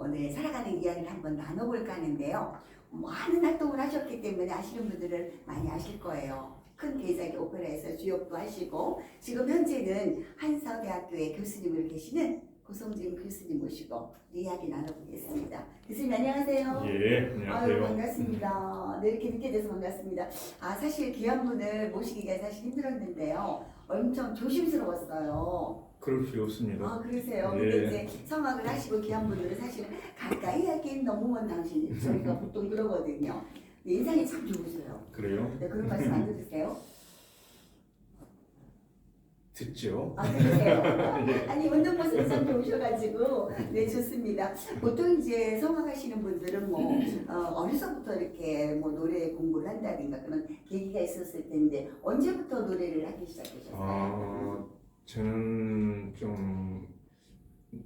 오늘 살아가는 이야기를 한번 나눠볼까 하는데요. 많은 활동을 하셨기 때문에 아시는 분들은 많이 아실 거예요. 큰 대작의 오페라에서 주역도 하시고 지금 현재는 한서대학교의 교수님으로 계시는 고성진 교수님 모시고 이야기 나눠보겠습니다. 교수님 안녕하세요. 예, 안녕하세요. 아유, 반갑습니다. 네, 이렇게 뵙게 돼서 반갑습니다. 사실 귀한 분을 모시기가 사실 힘들었는데요. 엄청 조심스러웠어요. 그럴 필요 없습니다. 그러세요. 예. 근데 이제 성악을 하시고 귀한 분들은 사실은 가까이 하기엔 너무 먼 당신 저희가 보통 그러거든요. 근데 인상이 참 좋으세요. 그래요? 네, 그런 말씀 안 들으세요? 듣죠? 그러세요. 네. 아니 운동 모습이 참 좋으셔가지고 네 좋습니다. 보통 이제 성악하시는 분들은 뭐 어려서부터 이렇게 뭐 노래 공부를 한다든가 그런 계기가 있었을 텐데 언제부터 노래를 하기 시작하셨어요? 저는 좀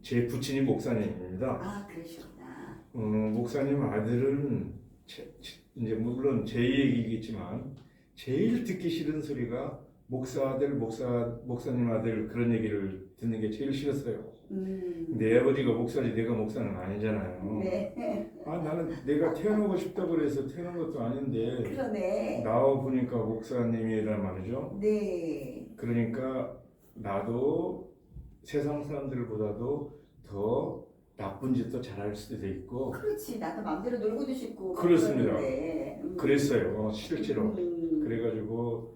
제 부친이 목사님입니다. 그러시구나. 목사님 아들은 이제 물론 제 얘기겠지만 제일 듣기 싫은 소리가 목사님 아들 그런 얘기를 듣는 게 제일 싫었어요. 내 아버지가 목사지 내가 목사는 아니잖아요. 네. 나는 내가 태어나고 싶다고 그래서 태어난 것도 아닌데 그러네. 나와 보니까 목사님이란 말이죠. 네. 그러니까 나도 세상 사람들보다도 더 나쁜 짓도 잘할 수도 있고 그렇지. 나도 마음대로 놀고도 싶고. 그렇습니다. 그러는데. 그랬어요 실제로. 그래가지고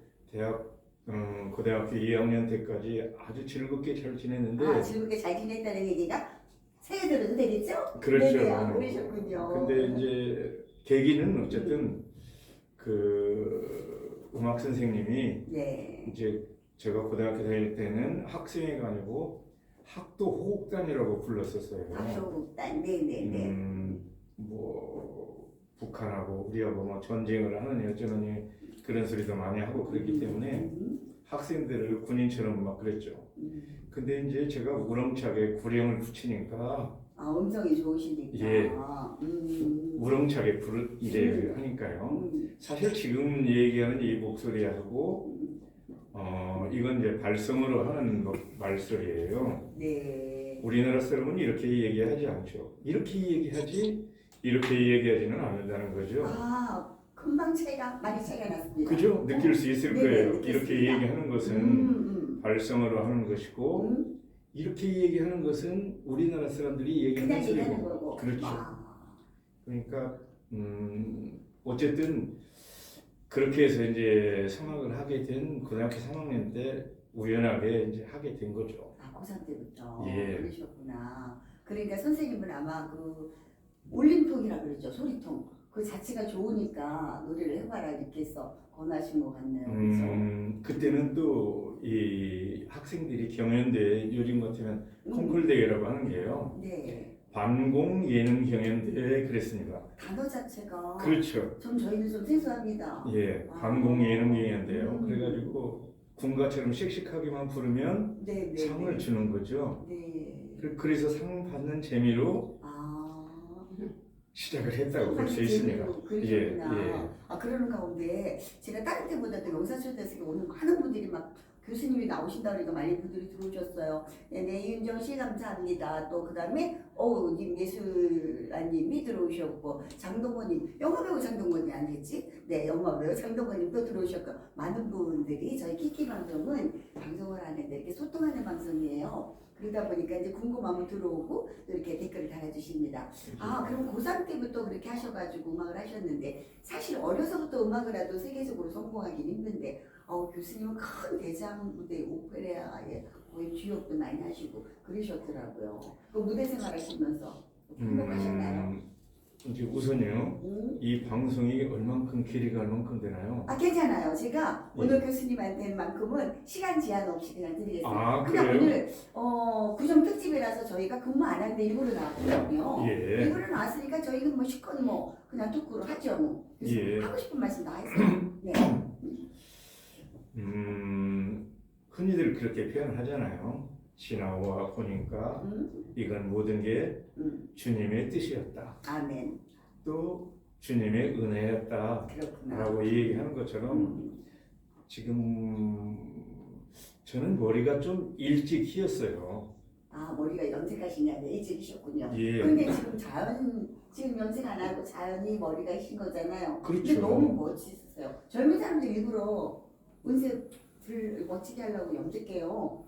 고등학교 2학년 때까지 아주 즐겁게 잘 지냈는데 즐겁게 잘 지냈다는 얘기가 새해 들어도 되겠죠? 그렇죠. 네네, 그러셨군요. 근데 이제 계기는 어쨌든 그 음악 선생님이 네. 이제 제가 고등학교 다닐 때는 학생회가 아니고 학도 호국단이라고 불렀었어요. 학도국단, 네네네. 뭐 북한하고 우리하고 뭐 전쟁을 하느니 어쩌느니 그런 소리도 많이 하고 그랬기 때문에 학생들을 군인처럼 막 그랬죠. 근데 이제 제가 우렁차게 구령을 붙이니까 음성이 좋으시니까. 예. 우렁차게 이래 하니까요. 사실 지금 얘기하는 이 목소리하고 이건 이제 발성으로 하는 말소리예요. 네. 우리나라 사람은 이렇게 얘기하지 않죠. 이렇게 얘기하지 이렇게 얘기하지는 않는다는 거죠. 금방 많이 차이가 났습니다. 그죠? 느낄 수 있을 네네, 거예요. 느꼈습니다. 이렇게 얘기하는 것은 발성으로 하는 것이고 이렇게 얘기하는 것은 우리나라 사람들이 얘기하는 그냥 얘기하는 소리고. 거고. 그렇죠. 그러니까 어쨌든 그렇게 해서 이제 성악을 하게 된 고등학교 3학년 때 우연하게 이제 하게 된 거죠. 고3 때부터. 예. 그러셨구나. 그러니까 선생님은 아마 그 울림통이라 그러죠. 소리통. 그 자체가 좋으니까 노래를 해봐라 이렇게 해서 권하신 것 같네요. 그렇죠? 그때는 또 이 학생들이 경연대 요즘 같으면 콩쿨 대회라고 하는 게요. 네. 반공 예능 경연대 그랬습니다. 단어 자체가 그렇죠. 저희는 좀 생소합니다. 예, 반공 예능 경연대요. 그래가지고 군가처럼 씩씩하게만 부르면 네, 상을 주는 거죠. 네. 그래서 상 받는 재미로 시작을 했다고 볼 수 있습니다. 그러셨구나. 그러는 가운데 제가 다른 때보다도 영상초대석에 오늘 많은 분들이 막 교수님이 나오신다 그러니까 많은 분들이 들어오셨어요. 네, 이은정 씨 감사합니다. 또 그다음에 예술아님이 들어오셨고 장동건님 영화배우 장동건이 아니겠지? 네, 영화배우 장동건님 또 들어오셨고 많은 분들이 저희 키키 방송은 방송을 하는데 이렇게 소통하는 방송이에요. 그러다 보니까 이제 궁금하면 들어오고 또 이렇게 댓글을 달아주십니다. 그럼 고3 때부터 그렇게 하셔가지고 음악을 하셨는데 사실 어려서부터 음악을 해도 세계적으로 성공하기는 힘든데 교수님은 큰 대장 무대 오페라에 거의 주역도 많이 하시고 그러셨더라고요. 그 무대 생활하시면서 행복하셨나요? 이제 우선요 이 방송이 얼만큼 길이가 얼만큼 되나요? 괜찮아요. 제가 오늘 교수님한테만큼은 시간 제한 없이 그냥 드리겠습니다. 그냥 그래요? 오늘 구정 특집이라서 저희가 근무 안 하는데 일부러 나왔거든요. 예. 일부러 나왔으니까 저희는 뭐 시컷 그냥 토크로 하죠. 예. 하고 싶은 말씀 다 했어요. 네. 흔히들 그렇게 표현을 하잖아요. 지나와 보니까 이건 모든 게 주님의 뜻이었다. 아멘. 또 주님의 은혜였다. 그렇구나. 라고 얘기하는 것처럼 지금 저는 머리가 좀 일찍 휘었어요. 아, 머리가 염색하시냐고 일찍이셨군요. 예. 근데 지금 염색 안 하고 자연히 머리가 신 거잖아요. 근데 그렇죠. 너무 멋지셨어요. 젊은 사람들 일부러 운색을 멋지게 하려고 염색해요.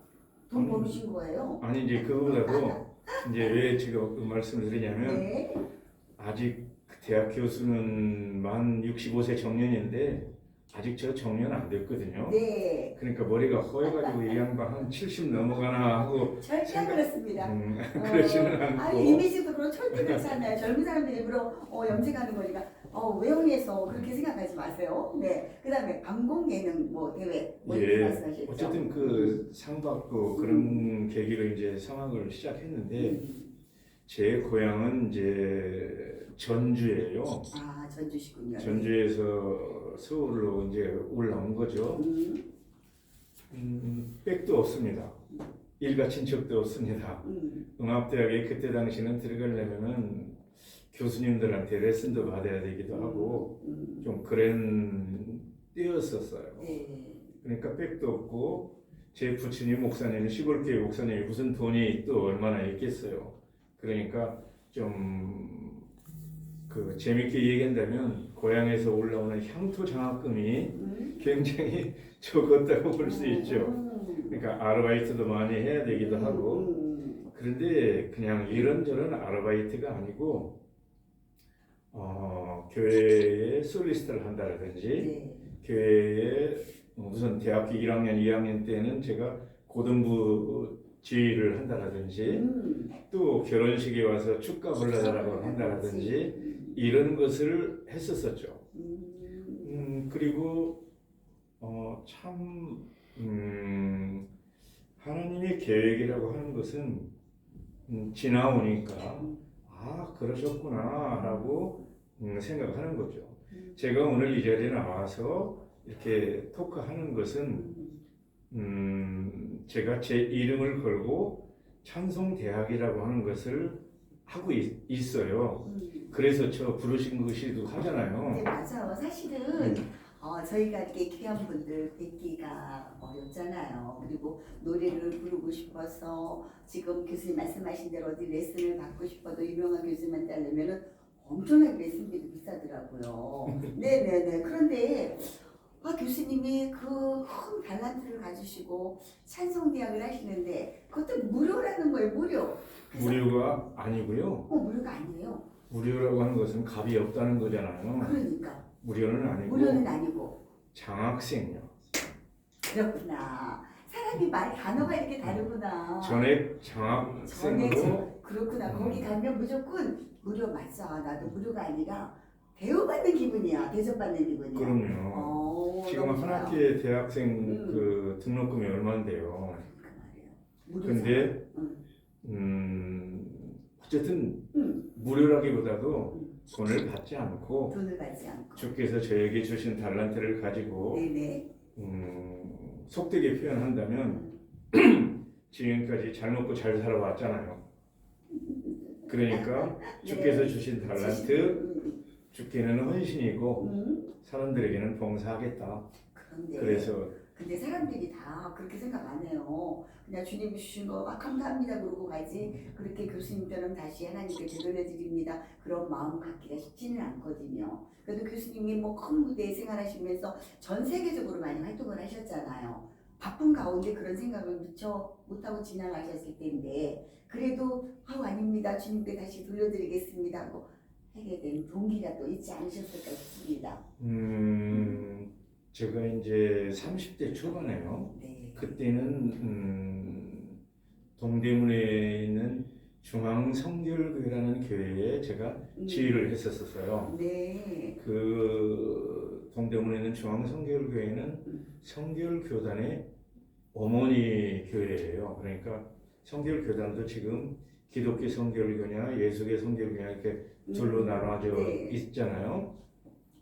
돈 아니, 벌으신 거예요. 아니 이제 그거보다도 이제 왜 제가 그 말씀을 드리냐면 네. 아직 대학 교수는 만 65세 정년인데 아직 저 정년 안 됐거든요. 네. 그러니까 머리가 허해가지고 이 양반 한 70 넘어가나 하고 절대 안 그렇습니다. 그러지는 않고. 아니 이미지적으로 절대 그렇지 않아요. 젊은 사람들 일부러 염색하는 거니까 외형에서 그렇게 생각하지 마세요. 네. 그다음에 방공 예능 뭐 대회 뭐 이렇게 예. 말씀하셨죠. 어쨌든 그 상 받고 그런 계기로 이제 성악을 시작했는데 제 고향은 이제 전주예요. 아 전주시군요. 전주에서 서울로 이제 올라온 거죠. 백도 없습니다. 일가 친척도 없습니다. 응압대학에 그때 당시는 들어가려면은 교수님들한테 레슨도 받아야 되기도 하고 좀 그런 때였었어요. 네. 그러니까 백도 없고 제 부친이 목사님, 시골교회 목사님이 무슨 돈이 또 얼마나 있겠어요. 그러니까 좀 그 재밌게 얘기한다면 고향에서 올라오는 향토 장학금이 굉장히 적었다고 볼 수 있죠. 그러니까 아르바이트도 많이 해야 되기도 하고 그런데 그냥 이런저런 아르바이트가 아니고 교회에 솔리스트를 한다라든지 네. 교회에 우선 대학교 1학년, 2학년 때는 제가 고등부 지휘를 한다라든지 또 결혼식에 와서 축가 불러달라고 한다라든지 이런 것을 했었었죠. 그리고 참 하나님의 계획이라고 하는 것은 지나오니까 아 그러셨구나라고 생각하는 거죠. 제가 오늘 이 자리에 나와서 이렇게 토크하는 것은 제가 제 이름을 걸고 찬송대학이라고 하는 것을 하고 있어요. 그래서 저 부르신 것이기도 하잖아요. 네 맞아요. 사실은 저희가 이렇게 귀한 분들 뵙기가 어렵잖아요. 그리고 노래를 부르고 싶어서 지금 교수님 말씀하신 대로 어디 레슨을 받고 싶어도 유명한 교수님한테 하려면은 엄청나게 레슨비도 비싸더라고요. 네네네. 그런데 교수님이 그 큰 달란트를 가지시고 찬송대학을 하시는데 그것도 무료라는 거예요. 무료. 무료가 아니고요. 무료가 아니에요. 무료라고 하는 것은 값이 없다는 거잖아요. 그러니까. 무료는 아니고 무료는 아니고. 장학생요. 그렇구나. 사람이 말 단어가 이렇게 다르구나. 전액 장학생으로. 그렇구나. 거기 가면 무조건 무료 맞아. 나도 무료가 아니라 대우받는 기분이야. 대접받는 기분이야. 그럼요. 지금 한 학기에 대학생 그 등록금이 얼마인데요. 근데 어쨌든 무료라기보다도 돈을 받지 않고 주께서 저에게 주신 달란트를 가지고 속되게 표현한다면 지금까지 잘 먹고 잘 살아왔잖아요. 그러니까 주께서 주신 달란트 주께는 헌신이고 사람들에게는 봉사하겠다. 그래서 근데 사람들이 다 그렇게 생각 안 해요. 그냥 주님이 주신 거 감사합니다 그러고 가지 그렇게 교수님처럼 다시 하나님께 되돌려드립니다 그런 마음 갖기가 쉽지는 않거든요. 그래도 교수님이 뭐 큰 무대에 생활하시면서 전 세계적으로 많이 활동을 하셨잖아요. 바쁜 가운데 그런 생각을 미처 못하고 지나가셨을 텐데 그래도 아닙니다 주님께 다시 돌려드리겠습니다 하고 하게 된 동기가 또 있지 않으셨을까 싶습니다. 제가 이제 30대 초반에요. 네. 그때는 동대문에 있는 중앙성결교회라는 교회에 제가 지휘를 했었어요. 네. 그 동대문에 있는 중앙성결교회는 성결교단의 어머니 교회예요. 그러니까 성결교단도 지금 기독교 성결교냐 예수교 성결교냐 이렇게 둘로 나눠져 있잖아요.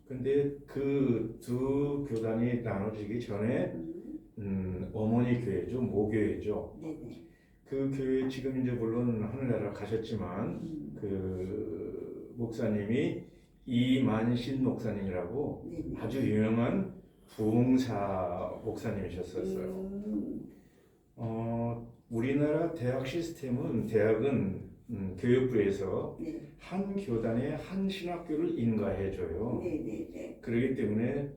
근데 그 두 교단이 나눠지기 전에 어머니 교회죠, 모교회죠. 그 교회 지금 이제 물론 하늘나라 가셨지만 그 목사님이 이만신 목사님이라고 아주 유명한 부흥사 목사님이셨었어요. 우리나라 대학 시스템은 대학은 교육부에서 네. 한 교단에 한 신학교를 인가해줘요. 네네네. 그렇기 때문에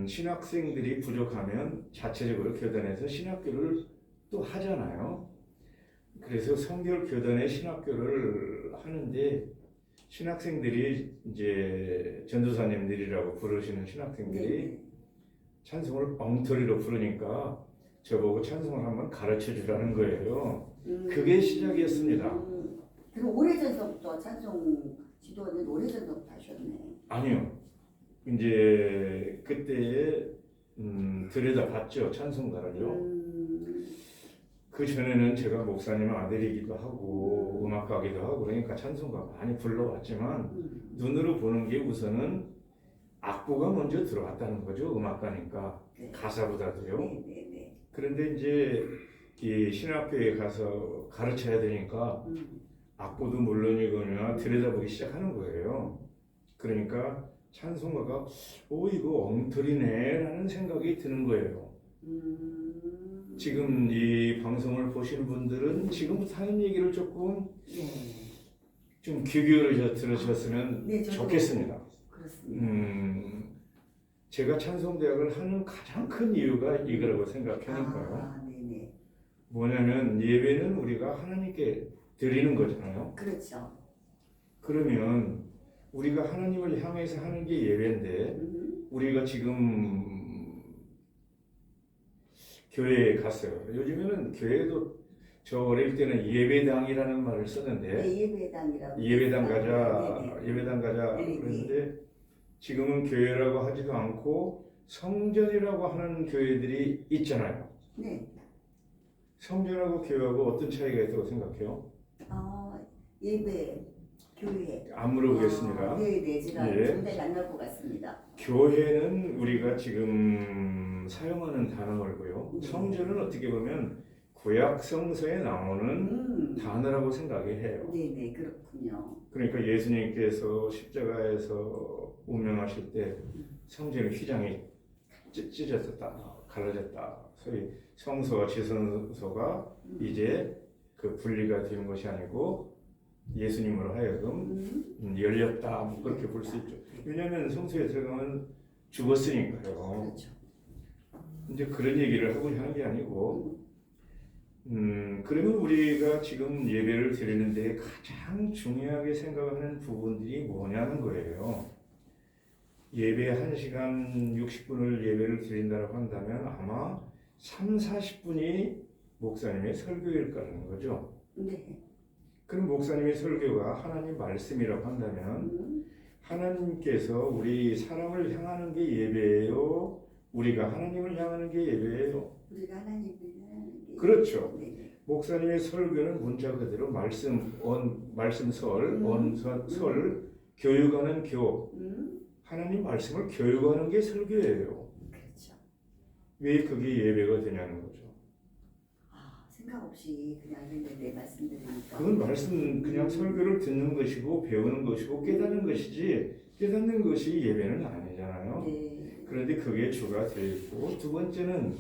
신학생들이 부족하면 자체적으로 교단에서 신학교를 또 하잖아요. 그래서 성결 교단의 신학교를 하는데 신학생들이 이제 전도사님들이라고 부르시는 신학생들이 네네. 찬송을 엉터리로 부르니까 저보고 찬송을 한번 가르쳐 주라는 거예요. 그게 시작이었습니다. 그럼 오래전서부터 찬송 지도는 오래전서부터 하셨네. 아니요. 이제 그때 들여다봤죠. 찬송가를요. 그 전에는 제가 목사님 아들이기도 하고 음악가기도 하고 그러니까 찬송가 많이 불러왔지만 눈으로 보는 게 우선은 악보가 먼저 들어왔다는 거죠. 음악가니까 네. 가사보다도요. 네네네. 그런데 이제 이 신학교에 가서 가르쳐야 되니까 악보도 물론이거나 들여다보기 시작하는 거예요. 그러니까 찬송가가 이거 엉터리네라는 생각이 드는 거예요. 지금 이 방송을 보시는 분들은 지금부터 하는 얘기를 조금 네. 좀 귀 기울여 들으셨으면 네, 저도 좋겠습니다. 그렇습니다. 제가 찬송대학을 하는 가장 큰 이유가 이거라고 생각하니까요. 아, 네네. 뭐냐면 예배는 우리가 하나님께 드리는 거잖아요. 그렇죠. 그러면 우리가 하나님을 향해서 하는 게 예배인데 우리가 지금 교회에 갔어요. 요즘에는 교회도 저 어릴 때는 예배당이라는 말을 썼는데 네, 예배당이라고. 예배당 가자, 네네. 예배당 가자 네네. 그랬는데 지금은 교회라고 하지도 않고 성전이라고 하는 교회들이 있잖아요. 네. 성전하고 교회하고 어떤 차이가 있다고 생각해요? 예배, 교회. 안 물어보겠습니다. 네네. 제가 예. 정답이 안 나올 것 같습니다. 교회는 우리가 지금 사용하는 단어고요. 성전은 어떻게 보면 구약 성서에 나오는 단어라고 생각이 해요. 네네. 그렇군요. 그러니까 예수님께서 십자가에서 운명하실 때 성전의 휘장이 찢어졌다, 갈라졌다. 소위 성소와 지성소가 이제 그 분리가 되는 것이 아니고 예수님으로 하여금 열렸다. 뭐 그렇게 볼 수 있죠. 왜냐하면 성소에 들어가면 죽었으니까요. 그렇죠. 이제 그런 얘기를 하고 하는 게 아니고, 그러면 우리가 지금 예배를 드리는데 가장 중요하게 생각하는 부분들이 뭐냐는 거예요. 예배 1시간 60분을 예배를 드린다고 한다면 아마 3, 40분이 목사님의 설교일 거라는 거죠. 네. 그럼 목사님의 설교가 하나님 말씀이라고 한다면 하나님께서 우리 사람을 향하는 게 예배예요? 우리가 하나님을 향하는 게 예배예요? 우리가 하나님을 향하는 게. 그렇죠. 네네. 목사님의 설교는 문자 그대로 말씀설, 원설, 교육하는 교, 하나님 말씀을 교육하는 게 설교예요. 그렇죠. 왜 그게 예배가 되냐는 거죠. 생각 없이 그냥 했는데 말씀드리니까. 그건 말씀 그냥 설교를 듣는 것이고 배우는 것이고 깨닫는 것이지 깨닫는 것이 예배는 아니잖아요. 네. 그런데 그게 주가 되어 있고 두 번째는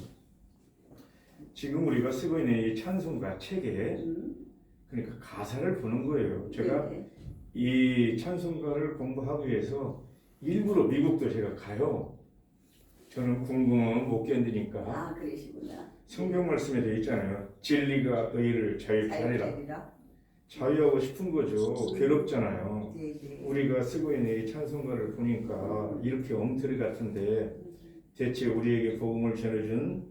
지금 우리가 쓰고 있는 이 찬송가 책에 그러니까 가사를 보는 거예요. 제가 네. 이 찬송가를 공부하기 위해서 일부러 미국도 제가 가요. 저는 궁금하면 못 견디니까. 그러시구나. 성경 말씀에 되어 있잖아요. 진리가 너희를 자유케 하리라. 자유케 자유하고 싶은 거죠. 괴롭잖아요. 네네. 우리가 쓰고 있는 이 찬송가를 보니까 이렇게 엉터리 같은데 대체 우리에게 복음을 전해준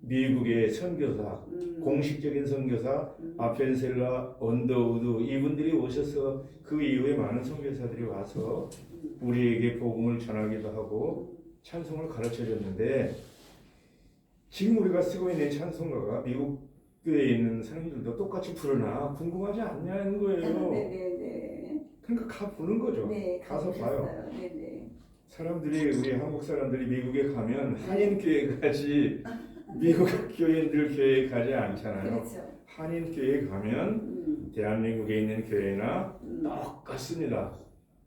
미국의 선교사, 공식적인 선교사 아펜셀라, 언더우드 이분들이 오셔서 그 이후에 많은 선교사들이 와서 우리에게 복음을 전하기도 하고 찬송을 가르쳐줬는데 지금 우리가 쓰고 있는 찬송가가 미국 교회에 있는 사람들도 똑같이 부르나 궁금하지 않냐는 거예요. 네네네. 그러니까 가 보는 거죠. 네, 가서 봐요. 네네. 사람들이 우리 한국 사람들이 미국에 가면 한인 교회 가지 미국 교인들 교회에 가지 않잖아요. 그렇죠. 한인 교회에 가면 대한민국에 있는 교회나 똑같습니다.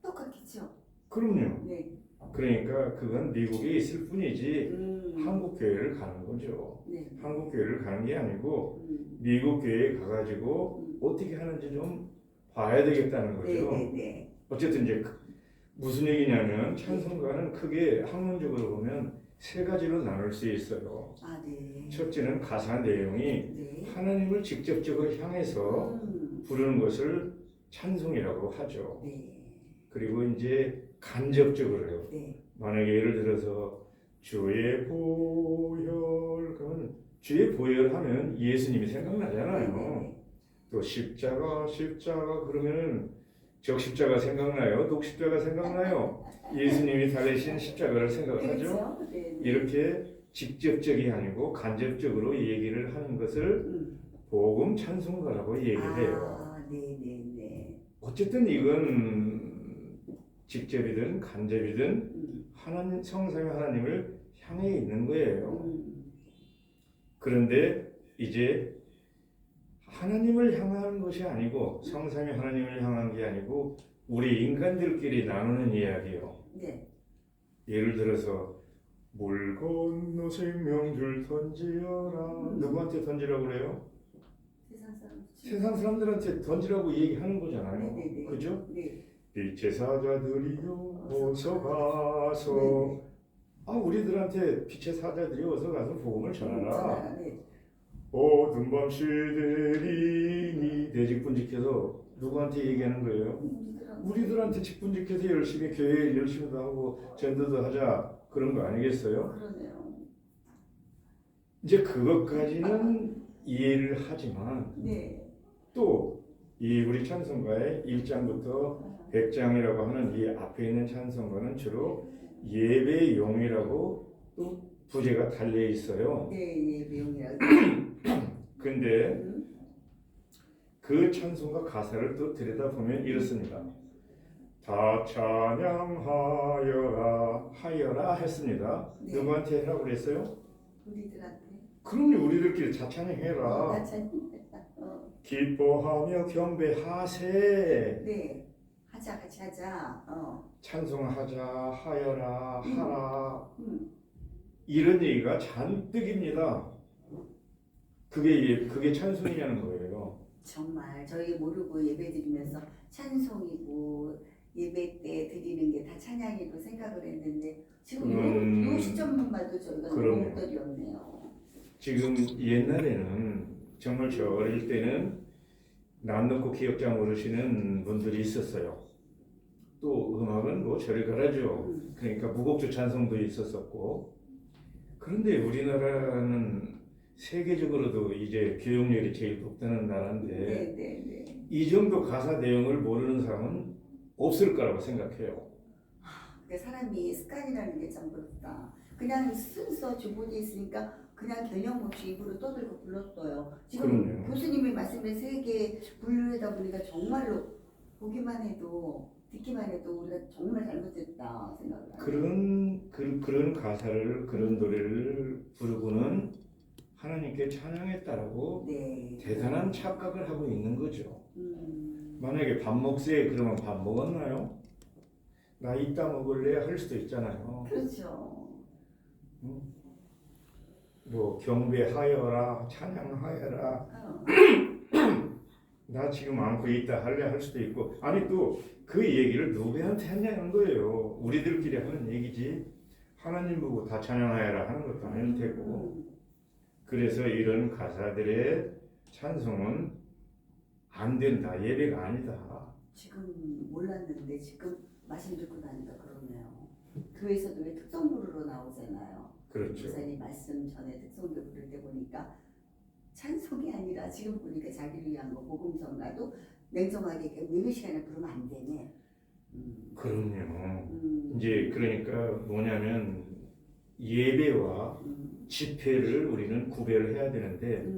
똑같겠죠. 그럼요. 네. 그러니까 그건 미국에 있을 뿐이지 한국 교회를 가는 거죠. 네. 한국 교회를 가는 게 아니고 미국 교회에 가가지고 어떻게 하는지 좀 봐야 되겠다는 거죠. 네네네. 어쨌든 이제 무슨 얘기냐면 찬송가는 크게 학문적으로 보면 세 가지로 나눌 수 있어요. 아, 네. 첫째는 가사 내용이 네. 하나님을 직접적으로 향해서 부르는 것을 찬송이라고 하죠. 네. 그리고 이제 간접적으로요. 네. 만약에 예를 들어서 주의 보혈 그러면 주의 보혈 하면 예수님이 생각나잖아요. 네네. 또 십자가 그러면은 적십자가 생각나요? 녹십자가 생각나요? 예수님이 달리신 십자가를 생각하죠. 그렇죠. 네네. 이렇게 직접적이 아니고 간접적으로 얘기를 하는 것을 복음 찬송가라고 얘기를 해요. 아, 네네네. 어쨌든 이건 직접이든 간접이든 하나님 성삼위 하나님을 향해 있는 거예요. 그런데 이제 하나님을 향하는 것이 아니고 성삼위 하나님을 향한 게 아니고 우리 인간들끼리 나누는 이야기요. 네. 예를 들어서 물 건너 생명줄 던지어라. 누구한테 던지라고 그래요? 세상 사람. 세상 사람들한테 던지라고 얘기하는 거잖아요. 네네네. 그죠? 네. 빛의 사자들이여 어서 가서 네네. 우리들한테 빛의 사자들이 어서 가서 복음을 전하라. 네. 어둠 밤 시들이니 내 직분직해서 누구한테 얘기하는 거예요? 우리들한테 직분직해서 열심히 교회 열심히도 하고 전도도 하자 그런 거 아니겠어요? 그러네요. 이제 그것까지는 이해를 하지만 네. 또 이 우리 찬송가의 1장부터 100장이라고 하는 이 앞에 있는 찬송가는 주로 예배용이라고 또 부제가 달려 있어요. 네, 예배용이라고. 근데 그 찬송가 가사를 또 들여다보면 이렇습니다. 다 찬양하여라 하여라 했습니다. 네. 누구한테 하라고 그랬어요? 우리들한테. 그럼요, 우리들끼리 다 찬양해라. 기뻐하며 경배하세. 네. 하자, 같이 하자. 찬송하자, 하여라, 하라. 이런 얘기가 잔뜩입니다. 그게 찬송이냐는 거예요. 정말 저희 모르고 예배 드리면서 찬송이고 예배 때 드리는 게 다 찬양이고 생각을 했는데 지금 요 시점만 봐도 저희가 너무 엉터리였네요. 지금 옛날에는 정말 저 어릴 때는 남놓고 기억자 모르시는 분들이 있었어요. 또 음악은 뭐 저리 가라죠. 그러니까 무곡주 찬송도 있었었고. 그런데 우리나라는 세계적으로도 이제 교육열이 제일 높다는 나라인데 네. 이 정도 가사 내용을 모르는 사람은 없을 거라고 생각해요. 사람이 습관이라는 게 참 그렇다. 그냥 순서 주보에 있으니까 그냥 개념 없이 입으로 떠들고 불렀어요. 지금 그럼요. 교수님이 말씀에 세개 분류하다 보니까 정말로 보기만 해도 듣기만 해도 우리가 정말 잘못했다 생각을 해요. 그런 가사를 그런 노래를 부르고는 하나님께 찬양했다라고 네. 대단한 착각을 하고 있는 거죠. 만약에 밥 먹세 그러면 밥 먹었나요? 나 이따 먹을래 할 수도 있잖아요. 그렇죠. 뭐 경배하여라 찬양하여라 나 지금 안고 있다 할래 할 수도 있고 아니 또 그 얘기를 누구한테 하냐는 거예요. 우리들끼리 하는 얘기지 하나님 보고 다 찬양하여라 하는 것도 아닐 테고 그래서 이런 가사들의 찬송은 안 된다 예배가 아니다. 지금 몰랐는데 지금 말씀 듣고 나니까 그러네요. 교회에서도 왜 특성부르로 나오잖아요. 그렇죠. 목사님 말씀 전에 특성부 부를 때 보니까 찬송이 아니라 지금 보니까 자기를 위한 거 복음성가도 냉정하게 예배 시간에 부르면 안 되네. 그럼요. 이제 그러니까 뭐냐면 예배와 집회를 우리는 구별해야 되는데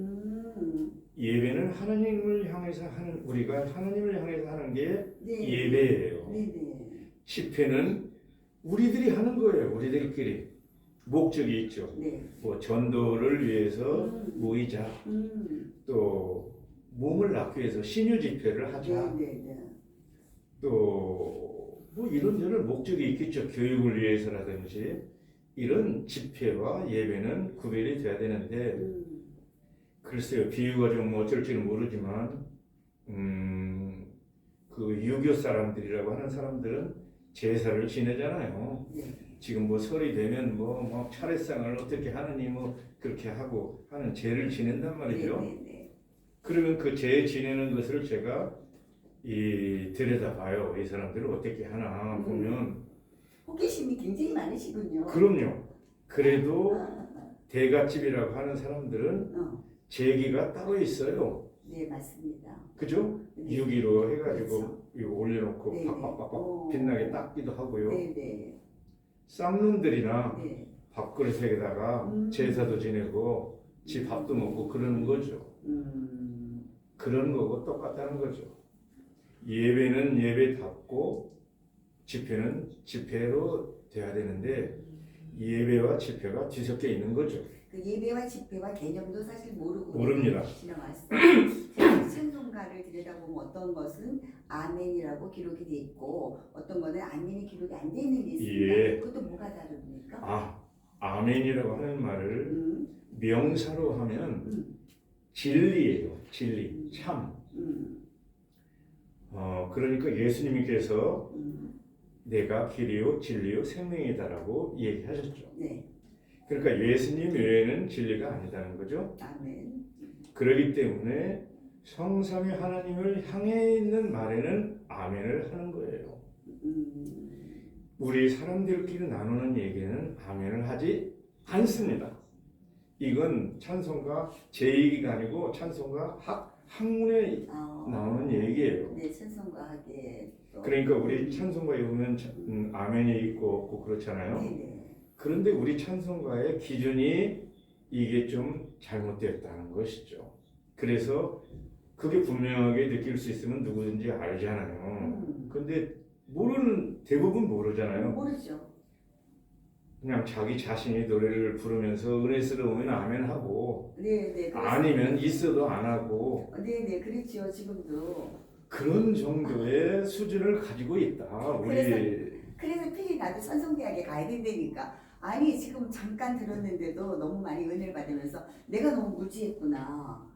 예배는 하나님을 향해서 하는 우리가 하나님을 향해서 하는 게 네. 예배예요. 네네. 집회는 우리들이 하는 거예요. 우리들끼리 목적이 있죠. 네. 뭐 전도를 위해서 모이자. 또 몸을 낳기 위해서 신유 집회를 하자. 네네. 또 뭐 이런저런 목적이 있겠죠. 교육을 위해서라든지 이런 집회와 예배는 구별이 돼야 되는데 글쎄요, 비유가 좀 어쩔지는 모르지만, 그 유교 사람들이라고 하는 사람들은 제사를 지내잖아요. 네. 지금 뭐 설이 되면 뭐 차례상을 어떻게 하느니 뭐 그렇게 하고 하는 제를 지낸단 말이죠. 네. 그러면 그 제 지내는 것을 제가 들여다봐요. 이 사람들을 어떻게 하나 보면 호기심이 굉장히 많으시군요. 그럼요. 그래도 아, 대갓집이라고 하는 사람들은 제기가 따로 있어요. 네, 맞습니다. 그죠? 네. 유기로 해가지고 그렇죠. 이거 올려놓고 네, 팍팍팍팍 네. 빛나게 닦기도 하고요. 네. 쌍놈들이나 네. 밥그릇에다가 제사도 지내고 지 밥도 먹고 그러는 거죠. 그런 거고 똑같다는 거죠. 예배는 예배답고 집회는 집회로 돼야 되는데 예배와 집회가 뒤섞여 있는 거죠. 그 예배와 집회와 개념도 사실 모르고 모릅니다. 지나왔어요. 제가 찬송가를 들여다보면 어떤 것은 아멘이라고 기록이 돼 있고 어떤 거는 아멘이 기록이 안 돼 있는 게 있습니다. 예. 그것도 뭐가 다릅니까? 아멘이라고 하는 말을 음, 명사로 하면 진리예요. 진리, 참. 그러니까 예수님께서 내가 길이요 진리요 생명이다라고 얘기하셨죠. 네. 그러니까 예수님 외에는 진리가 아니다는 거죠. 아멘. 그렇기 때문에 성삼위 하나님을 향해 있는 말에는 아멘을 하는 거예요. 우리 사람들끼리 나누는 얘기는 아멘을 하지 않습니다. 이건 찬송가 제 얘기가 아니고 찬송가 학문에 나오는 얘기예요. 네, 찬송가하게. 그러니까 우리 찬송가에 보면 아멘이 있고 없고 그렇잖아요. 네네. 그런데 우리 찬송가의 기준이 이게 좀 잘못되었다는 것이죠. 그래서 그게 분명하게 느낄 수 있으면 누구든지 알잖아요. 근데 대부분 모르잖아요. 모르죠. 그냥 자기 자신이 노래를 부르면서 은혜스러우면 아멘 하고 네네. 아니면 있어도 안 하고 네네, 그렇죠. 지금도. 그런 정도의 수준을 가지고 있다. 그래서 필히 나도 선성대학에 가야 된다니까. 아니 지금 잠깐 들었는데도 너무 많이 은혜를 받으면서 내가 너무 무지했구나.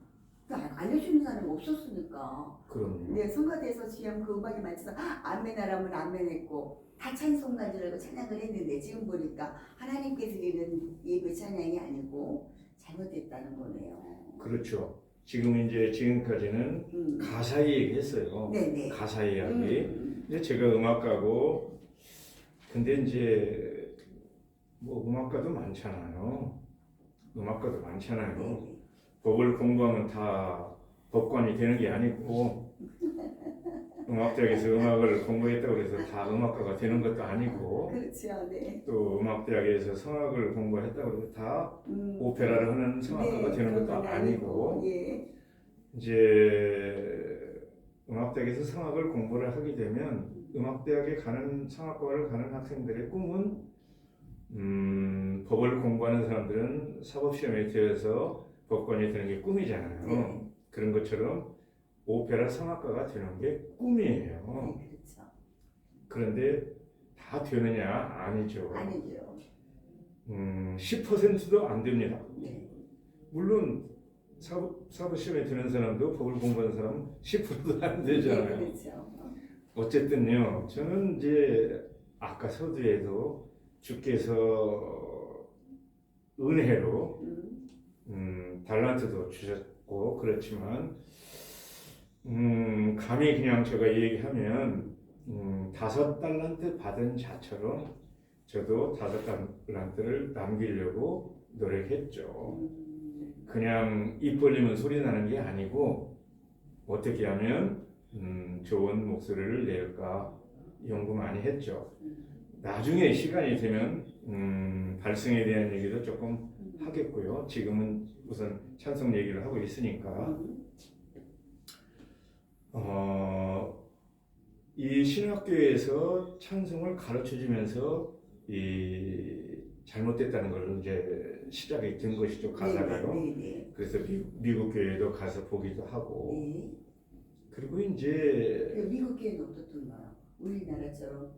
알려주는 사람이 없었으니까. 그럼요. 네, 성가대에서 지금 그 음악이 맞춰서 아멘하라면 아멘했고 다 찬송가인 줄 알고 찬양을 했는데 지금 보니까 하나님께 드리는 예배 찬양이 아니고 잘못됐다는 거네요. 그렇죠. 지금까지는 가사 얘기했어요. 네네. 가사 이야기. 이제 제가 음악가고 근데 이제 뭐 음악가도 많잖아요. 네네. 법을 공부하면 다 법관이 되는 게 아니고 음악대학에서 음악을 공부했다고 해서 다 음악가가 되는 것도 아니고 그렇죠. 네. 또 음악대학에서 성악을 공부했다고 해서 다 오페라를 하는 성악가가 되는 것도 아니고 예. 이제 음악대학에서 성악을 공부를 하게 되면 음악대학에 가는 성악과를 가는 학생들의 꿈은 법을 공부하는 사람들은 사법시험에 들어서 법관이 되는 게 꿈이잖아요. 네. 그런 것처럼 오페라 성악가가 되는 게 꿈이에요. 네, 그렇죠. 그런데 다 되느냐? 아니죠. 아니죠. 10%도 안 됩니다. 네. 물론 사법시험에 드는 사람도 법을 공부하는 사람은 10%도 안 되잖아요. 네, 그렇죠. 어쨌든요, 저는 이제 아까 서두에도 주께서 은혜로 달란트도 주셨고 그렇지만 감히 그냥 제가 얘기하면 5달란트 받은 자처럼 저도 5달란트를 남기려고 노력했죠. 그냥 입 벌리면 소리 나는 게 아니고 어떻게 하면 좋은 목소리를 낼까 연구 많이 했죠. 나중에 시간이 되면 발성에 대한 얘기도 조금 하겠고요. 지금은 우선 찬송 얘기를 하고 있으니까 이 신학교에서 찬송을 가르쳐주면서 이 잘못됐다는 걸 이제 시작이 된 것이죠. 가사가요. 네. 그래서 미국 교회도 가서 보기도 하고 네. 그리고 이제 미국 교회는 어떻던가요? 우리나라처럼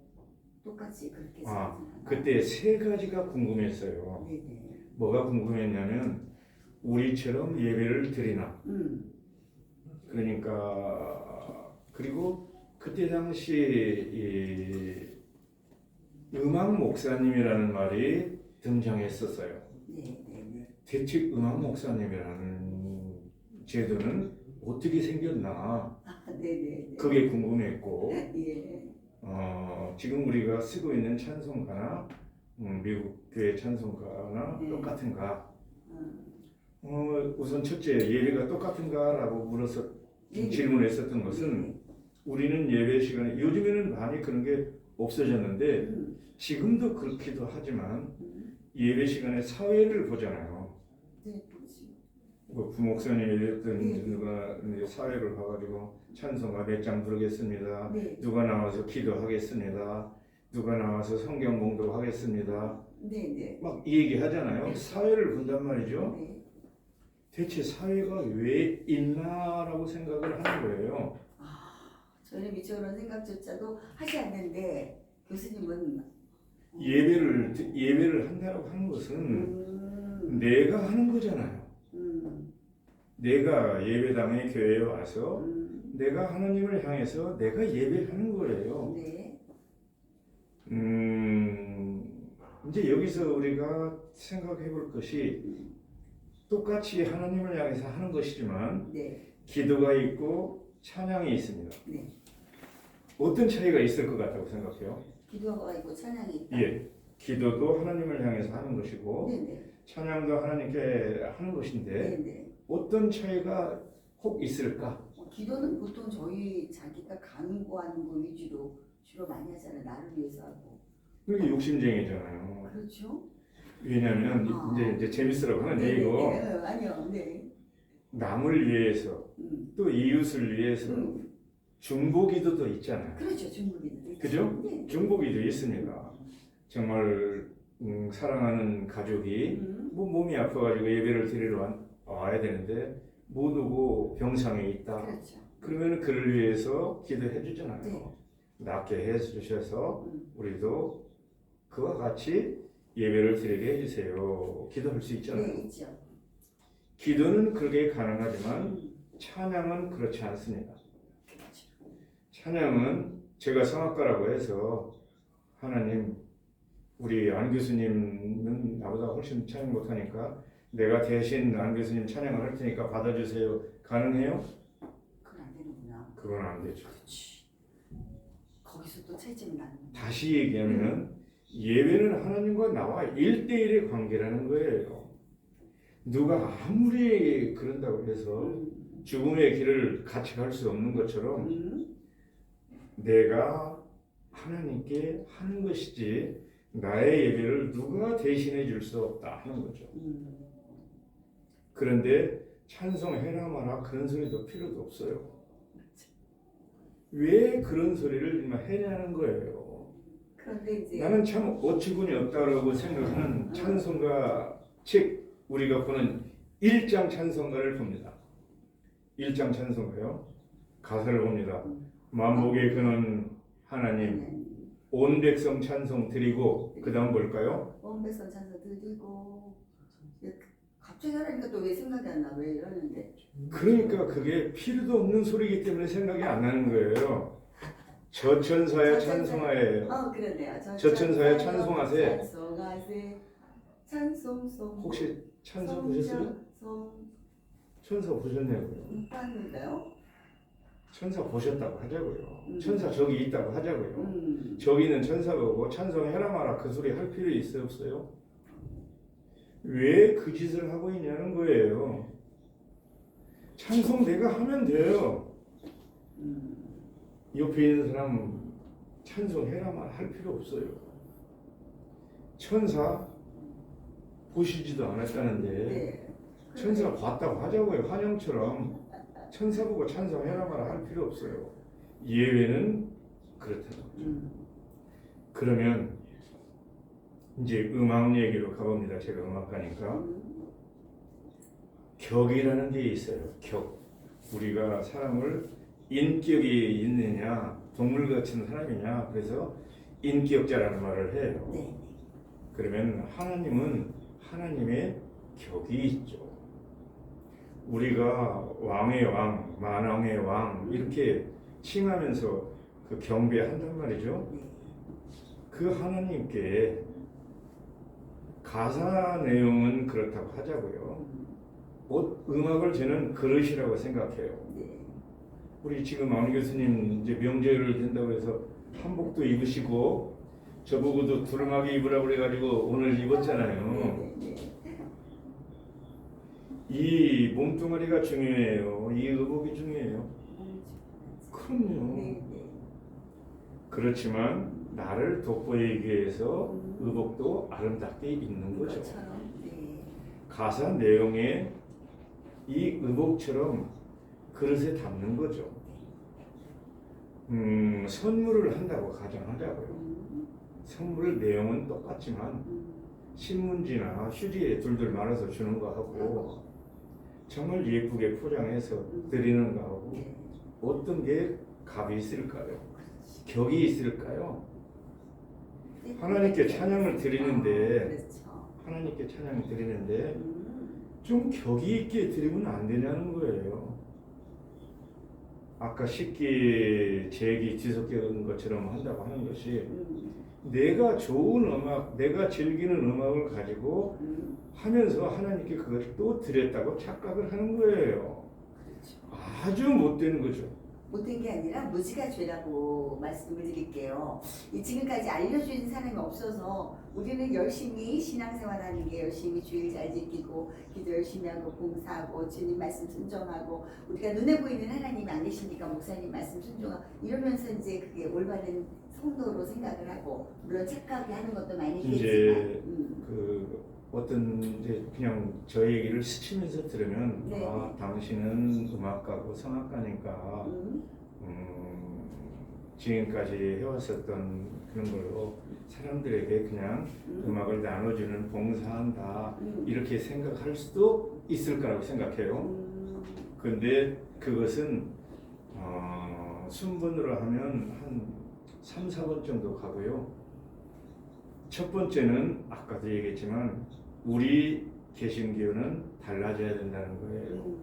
똑같이 그렇게 그때 세 가지가 궁금했어요. 네네. 뭐가 궁금했냐면 우리처럼 예배를 드리나. 음. 그러니까 그리고 그때 당시 이 음악 목사님이라는 말이 등장했었어요. 네, 네, 네. 대체 음악 목사님이라는 제도는 어떻게 생겼나? 아, 네, 네, 네. 그게 궁금했고, 예. 지금 우리가 쓰고 있는 찬송가나 미국 교회 찬송가나 네. 똑같은가? 음. 우선 첫째 예배가 똑같은가라고 물어서 네. 질문했었던 것은 우리는 예배 시간에 요즘에는 많이 그런 게 없어졌는데 지금도 그렇기도 하지만 예배 시간에 사회를 보잖아요. 네, 보지. 뭐 부목사님이 됐든 네. 누가 이제 사회를 봐가지고 찬송가 몇 장 부르겠습니다. 네, 누가 나와서 기도하겠습니다. 누가 나와서 성경 공독하겠습니다. 네, 네. 막 이 얘기 하잖아요. 사회를 본단 말이죠. 네. 대체 사회가 왜 있나라고 생각을 하는 거예요. 저는 미처 그런 생각조차도 하지 않는데 교수님은 예배를 한다고 하는 것은 내가 하는 거잖아요. 내가 예배당에 교회에 와서 내가 하나님을 향해서 내가 예배하는 거예요. 네. 이제 여기서 우리가 생각해 볼 것이 똑같이 하나님을 향해서 하는 것이지만 네. 기도가 있고 찬양이 있습니다. 네. 어떤 차이가 있을 것 같다고 생각해요? 기도가 있고 찬양이 있다. 예, 기도도 하나님을 향해서 하는 것이고 네, 네. 찬양도 하나님께 하는 것인데 네, 네. 어떤 차이가 혹 있을까? 기도는 보통 저희 자기가 간구하는 거 위주로 주로 많이 하잖아요. 나를 위해서 하고. 그게 욕심쟁이잖아요. 그렇죠? 왜냐하면 이제 재밌으라고 하는 네, 얘기고 네, 네. 아니요. 네. 남을 위해서 또 이웃을 위해서 중보기도도 있잖아요. 그렇죠. 중국인들. 그죠? 네. 중보기도 있습니다. 정말 사랑하는 가족이 뭐 몸이 아파가지고 예배를 드리러 와야 되는데 못 오고 병상에 있다. 그렇죠. 그러면 그를 위해서 기도해 주잖아요. 네. 낫게 해 주셔서 우리도 그와 같이 예배를 드리게 해주세요. 기도할 수 있잖아요. 네, 있죠. 기도는 그렇게 가능하지만 찬양은 그렇지 않습니다. 그렇죠. 찬양은 제가 성악가라고 해서 하나님 우리 안 교수님은 나보다 훨씬 찬양 못하니까 내가 대신 안 교수님 찬양을 할 테니까 받아주세요. 가능해요? 그건 안 되는구나. 그건 안 되죠. 그렇지. 거기서 또 차이점이 나는 거야. 다시 얘기하면 예배는 하나님과 나와 1대1의 관계라는 거예요. 누가 아무리 그런다고 해서 죽음의 길을 같이 갈 수 없는 것처럼 내가 하나님께 하는 것이지 나의 예배를 누가 대신해 줄 수 없다 하는 거죠. 그런데 찬송해라 마라 그런 소리도 필요도 없어요. 왜 그런 소리를 해냐는 거예요. 그런데 이제 나는 참 어처구니 없다고 생각하는 찬송가 책 우리가 보는 1장 찬송가를 봅니다. 1장 찬송가요. 가사를 봅니다. 만복의 근원 하나님 온 백성 찬송 드리고 그 다음 볼까요? 온 백성 찬송 드리고 갑자기 하라니까 또 왜 생각이 안 나? 왜 이러는데 그러니까 그게 필요도 없는 소리이기 때문에 생각이 안 나는 거예요. 저천사에 찬송하에 그러네요. 저천사에 찬송하세. 찬송하세 찬송송 혹시 찬송 보셨어요? 천사 보셨냐고요? 봤는데요? 천사 보셨다고 하자고요. 천사 저기 있다고 하자고요. 저기 저기는 천사 보고 찬송해라 마라 그 소리 할 필요 있어 없어요? 왜 그 짓을 하고 있냐는 거예요. 찬송 내가 하면 돼요. 옆에 있는 사람 찬송해라 말 할 필요 없어요. 천사 보시지도 않았다는데 네. 천사 봤다고 하자고요. 환영처럼 천사 보고 찬송해라 말 할 필요 없어요. 예외는 그렇다는 거죠. 그러면 이제 음악 얘기로 가봅니다. 제가 음악가니까 격이라는 게 있어요. 격. 우리가 사람을 인격이 있느냐 동물 같은 사람이냐 그래서 인격자라는 말을 해요. 네. 그러면 하나님은 하나님의 격이 있죠. 우리가 왕의 왕, 만왕의 왕 이렇게 칭하면서 그 경배한단 말이죠. 네. 그 하나님께 가사 내용은 그렇다고 하자고요. 음악을 저는 그릇이라고 생각해요. 네. 우리 지금 안 교수님 이제 명절을 된다고 해서 한복도 입으시고 저보고도 두루마기 입으라고 그래가지고 오늘 입었잖아요. 네. 이 몸뚱아리가 중요해요. 이 의복이 중요해요. 그럼요. 네. 그렇지만 나를 돋보이기 위해서 의복도 아름답게 입는 거죠. 네. 가사 내용에 이 의복처럼 그릇에 담는 거죠. 선물을 한다고 가정하자고요. 선물 내용은 똑같지만 신문지나 휴지에 둘둘 말아서 주는 거하고 정말 예쁘게 포장해서 드리는 거하고 어떤 게 값이 있을까요? 격이 있을까요? 하나님께 찬양을 드리는데 하나님께 찬양을 드리는데 좀 격이 있게 드리면 안 되냐는 거예요. 아까 식기, 제기, 뒤섞이는 것처럼 한다고 하는 것이 내가 좋은 음악, 내가 즐기는 음악을 가지고 하면서 하나님께 그걸 또 드렸다고 착각을 하는 거예요. 아주 못되는 거죠. 못된 게 아니라 무지가 죄라고 말씀을 드릴게요. 지금까지 알려주는 사람이 없어서 우리는 열심히 신앙생활하는 게 열심히 주일 잘 지키고 기도 열심히 하고 봉사하고 주님 말씀 순종하고 우리가 눈에 보이는 하나님이 안 계시니까 목사님 말씀 순종하고 이러면서 이제 그게 올바른 성도로 생각을 하고 물론 착하게 하는 것도 많이 이제 있겠지만 그 어떤 이제 그냥 저 얘기를 스치면서 들으면 네. 아 당신은 음악가고 성악가니까 지금까지 해왔었던 그런 걸로 사람들에게 그냥 음악을 나눠주는 봉사한다 이렇게 생각할 수도 있을 거라고 생각해요. 근데 그것은 순번으로 하면 한 3, 4번 정도 가고요. 첫 번째는 아까도 얘기했지만 우리 개신교는 달라져야 된다는 거예요.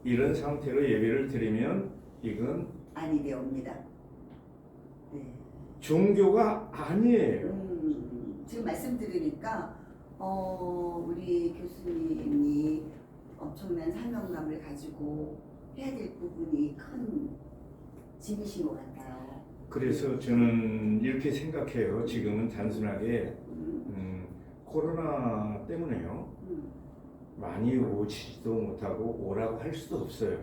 이런 상태로 예배를 드리면 이건 아니 되옵니다. 네. 종교가 아니에요. 지금 말씀 들으니까 우리 교수님이 엄청난 사명감을 가지고 해야 될 부분이 큰 짐이신 것 같아요. 그래서 저는 이렇게 생각해요. 지금은 단순하게 코로나 때문에요. 많이 오지도 못하고 오라고 할 수도 없어요.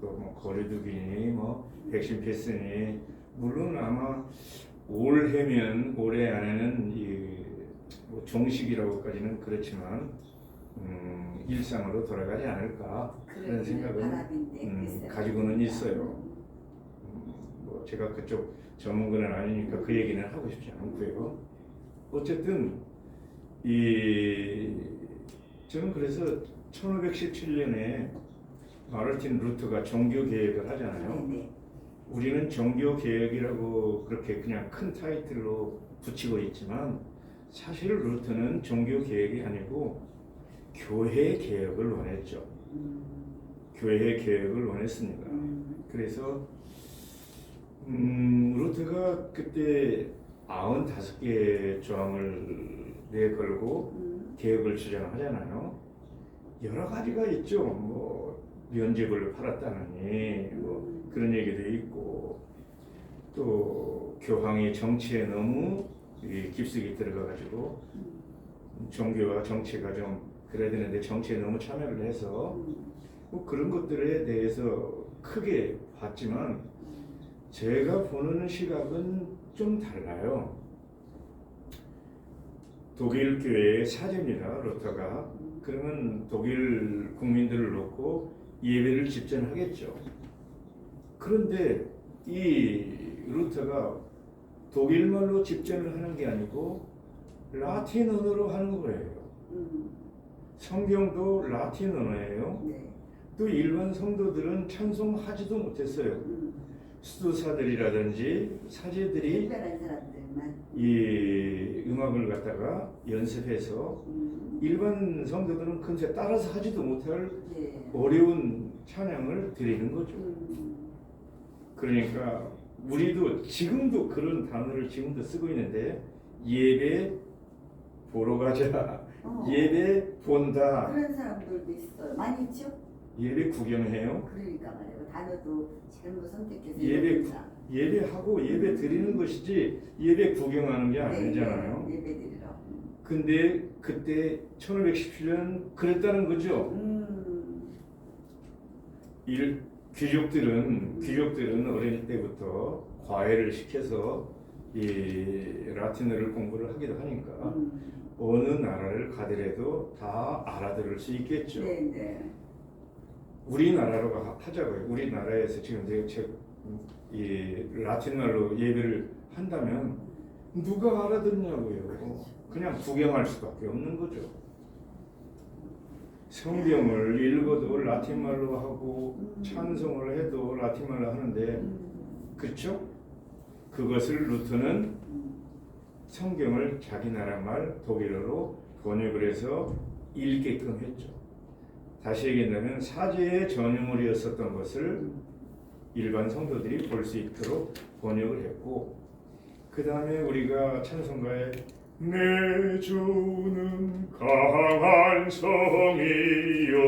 또 뭐 거리두기니 뭐 백신 패스니 물론 아마 올해면 올해 안에는 뭐 종식이라고까지는 그렇지만 일상으로 돌아가지 않을까 그런 생각은 가지고는 있어요. 뭐 제가 그쪽 전문가는 아니니까 그 얘기는 하고 싶지 않고요. 어쨌든 저는 그래서 1517년에 마르틴 루터가 종교 개혁을 하잖아요. 네네. 우리는 종교 개혁이라고 그렇게 그냥 큰 타이틀로 붙이고 있지만 사실 루터는 종교 개혁이 아니고 교회 개혁을 원했죠. 교회 개혁을 원했습니다. 그래서 루터가 그때 95개 조항을 내걸고 개혁을 주장하잖아요. 여러 가지가 있죠. 뭐 면죄부를 팔았다느니 뭐 그런 얘기도 있고 또 교황이 정치에 너무 깊숙이 들어가가지고 종교와 정치가 좀 그래야 되는데 정치에 너무 참여를 해서 뭐 그런 것들에 대해서 크게 봤지만 제가 보는 시각은 좀 달라요. 독일 교회의 사제입니다. 루터가. 그러면 독일 국민들을 놓고 예배를 집전하겠죠. 그런데 이 루터가 독일말로 집전을 하는 게 아니고 라틴 언어로 하는 거예요. 성경도 라틴 언어예요. 네. 또 일반 성도들은 찬송하지도 못했어요. 수도사들이라든지 사제들이 특별한 사람들만. 이 음악을 갖다가 연습해서 일반 성도들은 근세 따라서 하지도 못할 네. 어려운 찬양을 드리는 거죠. 그러니까 우리도 지금도 그런 단어를 지금도 쓰고 있는데 예배 보러 가자, 예배 본다, 그런 사람들도 있어요. 많이 있죠? 예배 구경해요. 그러니까 말이에요. 단어도 잘못 선택해서 예배하고 예배 드리는 것이지 예배 구경하는 게 아니잖아요. 네, 예배 드리러. 근데 그때 1517년 그랬다는 거죠. 귀족들은 어릴 때부터 과외를 시켜서 이 라틴어를 공부를 하기도 하니까 어느 나라를 가더라도 다 알아들을 수 있겠죠. 네. 우리나라로 하자고요. 우리나라에서 지금 이 라틴말로 예배를 한다면 누가 알아듣냐고요. 그냥 구경할 수밖에 없는 거죠. 성경을 읽어도 라틴말로 하고 찬송을 해도 라틴말로 하는데 그렇죠? 그것을 루터는 성경을 자기 나라 말 독일어로 번역을 해서 읽게끔 했죠. 다시 얘기한다면 사제의 전유물이었었던 것을 일반 성도들이 볼 수 있도록 번역을 했고, 그 다음에 우리가 찬송가에 내 주는 강한 성이요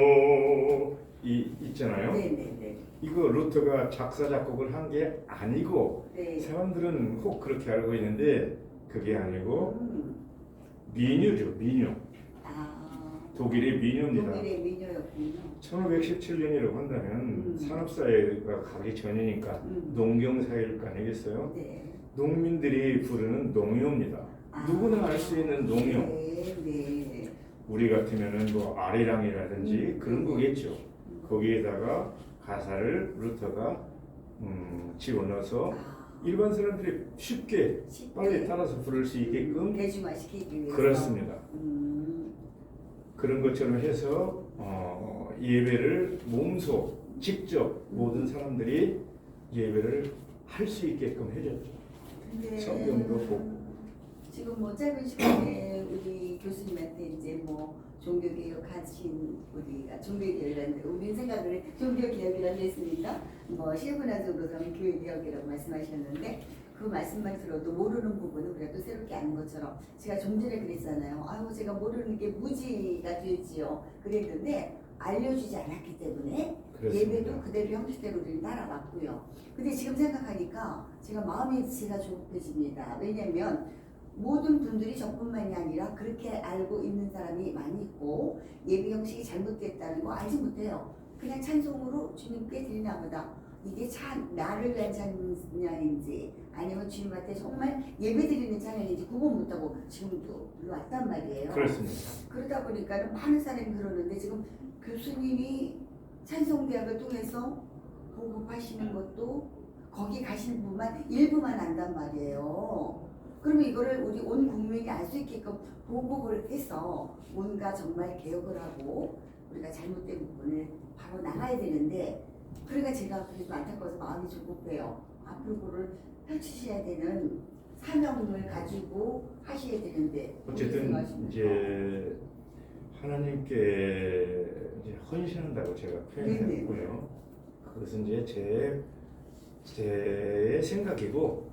이 있잖아요. 네네네. 이거 루터가 작사 작곡을 한 게 아니고 네. 사람들은 꼭 그렇게 알고 있는데 그게 아니고 민요죠. 민요. 독일의 민요입니다. 독일의 민요였군요. 1517년이라고 한다면 산업사회가 가기 전이니까 농경사회일 거 아니겠어요? 네. 농민들이 부르는 농요입니다. 누구나 알 수 있는 농요. 네. 우리 같으면은 뭐 아리랑이라든지 그런 거겠죠. 거기에다가 가사를 루터가 집어넣어서 일반 사람들이 쉽게 빨리 따라서 부를 수 있게끔 대중화시키기 위해서. 그렇습니다. 그런 것처럼 해서 예배를 몸소 직접 모든 사람들이 예배를 할 수 있게끔 해줬죠. 성경도 보고. 지금 뭐 짧은 시간에 우리 교수님한테 이제 뭐 종교개혁 하신 우리가 종교개혁이라는 우리 생각을 종교개혁이라고 했으니까 뭐 실문화적으로서는 교회개혁이라고 말씀하셨는데 그 말씀만 들어도 모르는 부분은 우리가 또 새롭게 아는 것처럼 제가 좀 전에 그랬잖아요. 아유 제가 모르는 게 무지가 되지요. 그랬는데 알려주지 않았기 때문에 그렇습니다. 예배도 그대로 형식대로 우리는 따라왔고요. 근데 지금 생각하니까 제가 마음이 제가 조급해집니다. 왜냐하면 모든 분들이 저뿐만이 아니라 그렇게 알고 있는 사람이 많이 있고 예배 형식이 잘못됐다는 거 알지 못해요. 그냥 찬송으로 주님께 드리나 보다. 이게 나를 위한 찬양인지 아니면 주님한테 정말 예배 드리는 찬양인지 구분 못하고 지금도 왔단 말이에요. 그렇습니다. 그러다 보니까 많은 사람이 그러는데 지금 교수님이 찬송대학을 통해서 보급하시는 것도 거기 가시는 분만 일부만 안단 말이에요. 그러면 이거를 우리 온 국민이 알 수 있게끔 보급을 해서 뭔가 정말 개혁을 하고 우리가 잘못된 부분을 바로 나가야 되는데 그러니까 제가 그래도 안타까워서 마음이 조급해요. 앞으로 그걸 펼치셔야 되는 사명을 가지고 하셔야 되는데 어쨌든 이제 하나님께 이제 헌신한다고 제가 표현했고요. 그것은 이제 제 생각이고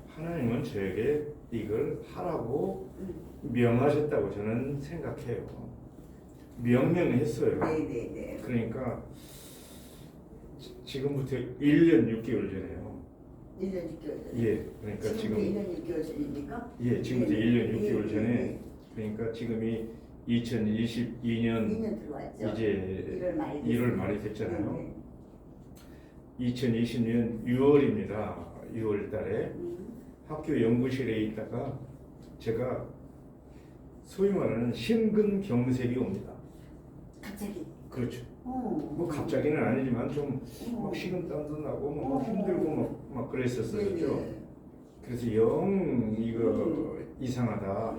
하나님은 저에게 이걸 하라고 명하셨다고 저는 생각해요. 명령했어요. 네네네. 그러니까 지금부터 1년 6개월 전에요. 1년 6개월 전에. 예, 그러니까 지금 1년 6개월 전입니까? 예, 지금부터 네. 1년 6개월 네. 전에 네. 그러니까 지금이 2022년 2년 들어왔죠. 이제 1월 1월 말이 됐잖아요. 네. 2020년 6월입니다. 6월 달에 학교 연구실에 있다가 제가 소위 말하는 심근경색이 옵니다. 갑자기. 그렇죠. 뭐 갑자기는 아니지만 좀 막 식은땀도 나고 막 힘들고 막 그랬었어요. 그렇죠? 그래서 영 이거 이상하다.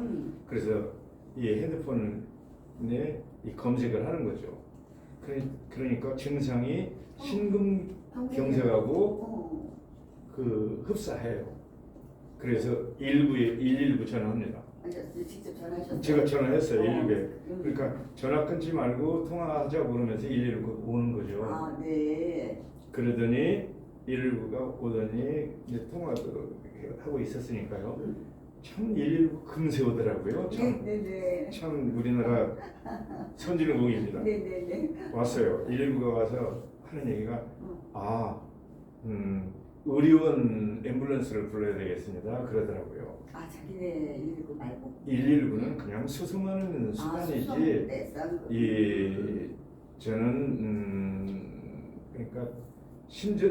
그래서 이 핸드폰에 이 검색을 하는 거죠. 그러니까 증상이 심근경색하고 그 흡사해요. 그래서 119 전화합니다. 직접 전화하셨어요? 제가 전화했어요. 119에. 음. 그러니까 전화 끊지 말고 통화하자고 그러면서 119 오는 거죠. 아, 네. 그러더니 119가 오더니 이제 통화도 하고 있었으니까요. 참 119 금세 오더라고요. 참, 네네네. 참 우리나라 선진국입니다. 네네네. 왔어요. 119가 와서 하는 얘기가 의료원 앰뷸런스를 불러야 되겠습니다. 그러더라고요. 아, 자기네 119 말고. 119는 그냥 수송하는 수단이지. 저는 그러니까 심지어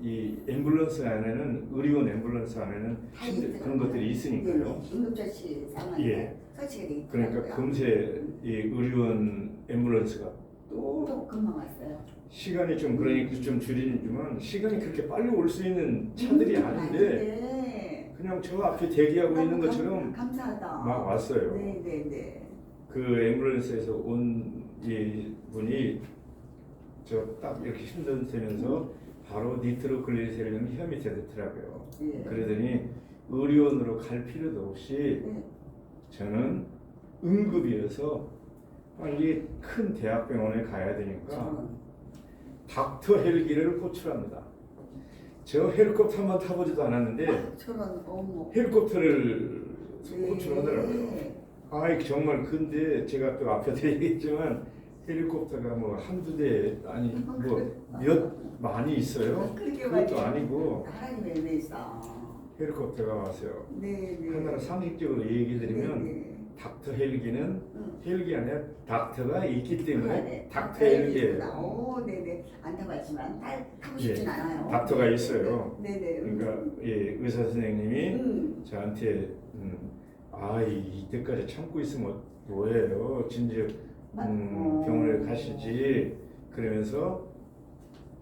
이 앰뷸런스 안에는 의료원 앰뷸런스 안에는 심지어 그런 것들이 있으니까요. 응급처치 상황에 설치가 돼 있더라고요. 그러니까 금세 이 의료원 앰뷸런스가 또 금방 왔어요. 시간이 좀 그러니까 좀 줄이지만 시간이 그렇게 빨리 올 수 있는 차들이 아닌데 그냥 저 앞에 대기하고 있는 것처럼 감사하다. 막 왔어요. 네네네. 그 앰뷸런스에서 온 이 분이 저 딱 이렇게 힘들면서 바로 니트로글리세린을 혀 밑에 넣더라고요. 네. 그러더니 의료원으로 갈 필요도 없이 네. 저는 응급이어서 빨리 큰 대학병원에 가야 되니까 닥터 헬기를 호출합니다. 저 헬리콥터만 타보지도 않았는데 저런 어머. 헬리콥터를 네. 호출하더라고요. 아이 정말 근데 제가 또 앞에서 얘기했지만 헬리콥터가 뭐 한두 대 아니 뭐 몇 많이 있어요. 그것도 아니고 하나님의 은혜있어. 헬리콥터가 왔어요. 네네. 하나를 상식적으로 얘기드리면 네네. 닥터 헬기는 헬기 안에 닥터가 있기 때문에 네. 닥터 헬기예요. 오, 네네. 안 타봤지만 타고 싶진 않아요. 닥터가 있어요. 네네. 그러니까 예, 의사 선생님이 저한테 이때까지 참고 있으면 뭐예요? 진즉 병원에 가시지. 그러면서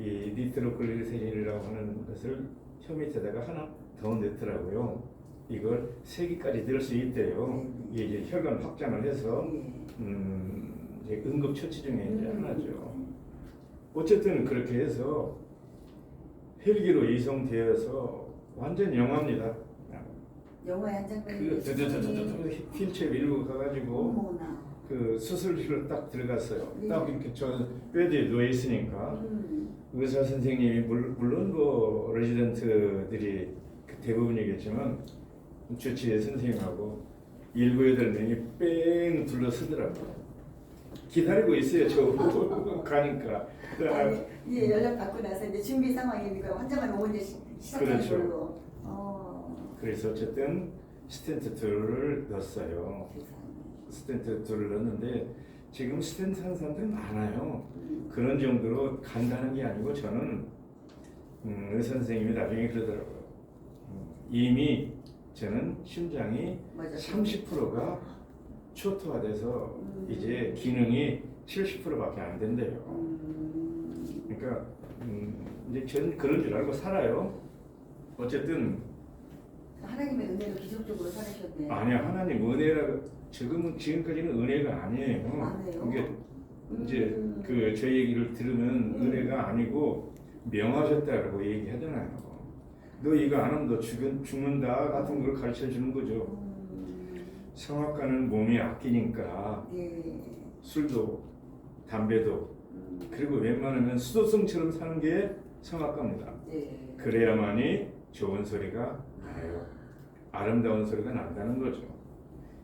이 니트로글리세린이라고 하는 것을 혀 밑에다가 하나 더 넣더라고요. 이걸 3개까지 넣을 수 있대요. 이게 이제 혈관 확장을 해서 이제 응급 처치 중에 이제 하나죠. 어쨌든 그렇게 해서 헬기로 이송되어서 완전 영화입니다. 영화의 한 장면이 휠체어 밀고 가가지고 어머나. 그 수술실로 딱 들어갔어요. 네. 딱 이렇게 저 베드에 누워 있으니까 의사 선생님이 물론 뭐 레지던트들이 대부분이겠지만 주치의 선생님하고 7, 8명이 뺑 둘러서더라고요. 기다리고 있어요. 저 가니까. 아니, 예, 연락 받고 나서 이제 준비 상황이니까 환자만 오면 이제 시작하는 그렇죠. 걸로. 그래서 어쨌든 스텐트 2를 넣었어요. 스텐트 2를 넣었는데 지금 스텐트 하는 사람들 많아요. 그런 정도로 간단한 게 아니고 저는 의사 선생님이 나중에 그러더라고요. 이미 저는 심장이 30%가 초토화돼서 이제 기능이 70%밖에 안 된대요. 그러니까 이제 저는 그런 줄 알고 살아요. 어쨌든 하나님의 은혜로 기적적으로 살으셨네. 아니요, 하나님 은혜라 지금까지는 은혜가 아니에요. 아니에요? 이게 이제 그 저 얘기를 들으면 은혜가 아니고 명하셨다라고 얘기하잖아요. 너 이거 안 하면 너 죽는다 같은 걸 가르쳐 주는 거죠. 성악가는 몸이 아끼니까 술도 담배도 그리고 웬만하면 수도승처럼 사는 게 성악가입니다. 그래야만이 좋은 소리가 나요. 아름다운 소리가 난다는 거죠.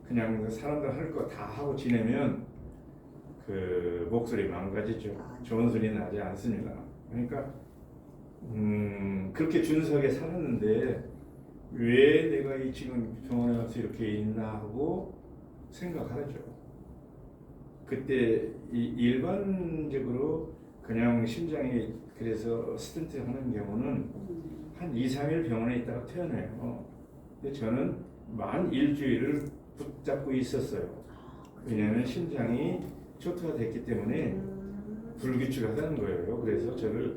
그냥 사람들 할 거 다 하고 지내면 그 목소리 망가지죠. 좋은 소리 나지 않습니다. 그러니까 그렇게 준수하게 살았는데 왜 내가 이 지금 병원에 와서 이렇게 있나 하고 생각하죠. 그때 일반적으로 그냥 심장이 그래서 스텐트 하는 경우는 한 2, 3일 병원에 있다가 퇴원해요. 근데 저는 만 일주일을 붙잡고 있었어요. 왜냐하면 심장이 초토화됐기 때문에 불규칙하다는 거예요. 그래서 저를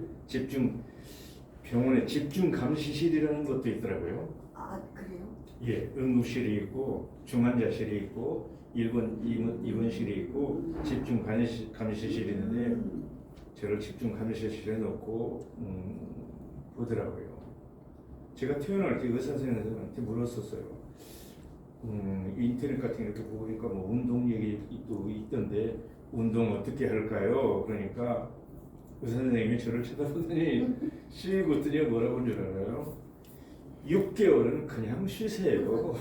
병원에 집중 감시실이라는 것도 있더라고요. 아, 그래요? 예, 응급실이 있고 중환자실이 있고 입원실이 있고 집중 감시실이 있는데 저를 집중 감시실에 놓고 보더라고요. 제가 태어날 때 의사 선생님한테 물었었어요. 인터넷 같은 거 이렇게 보니까 뭐 운동 얘기 또 있던데 운동 어떻게 할까요? 그러니까 의사 선생님이 저를 쳐다보더니 씩 웃더니 뭐라고 한 줄 알아요? 6개월은 그냥 쉬세요.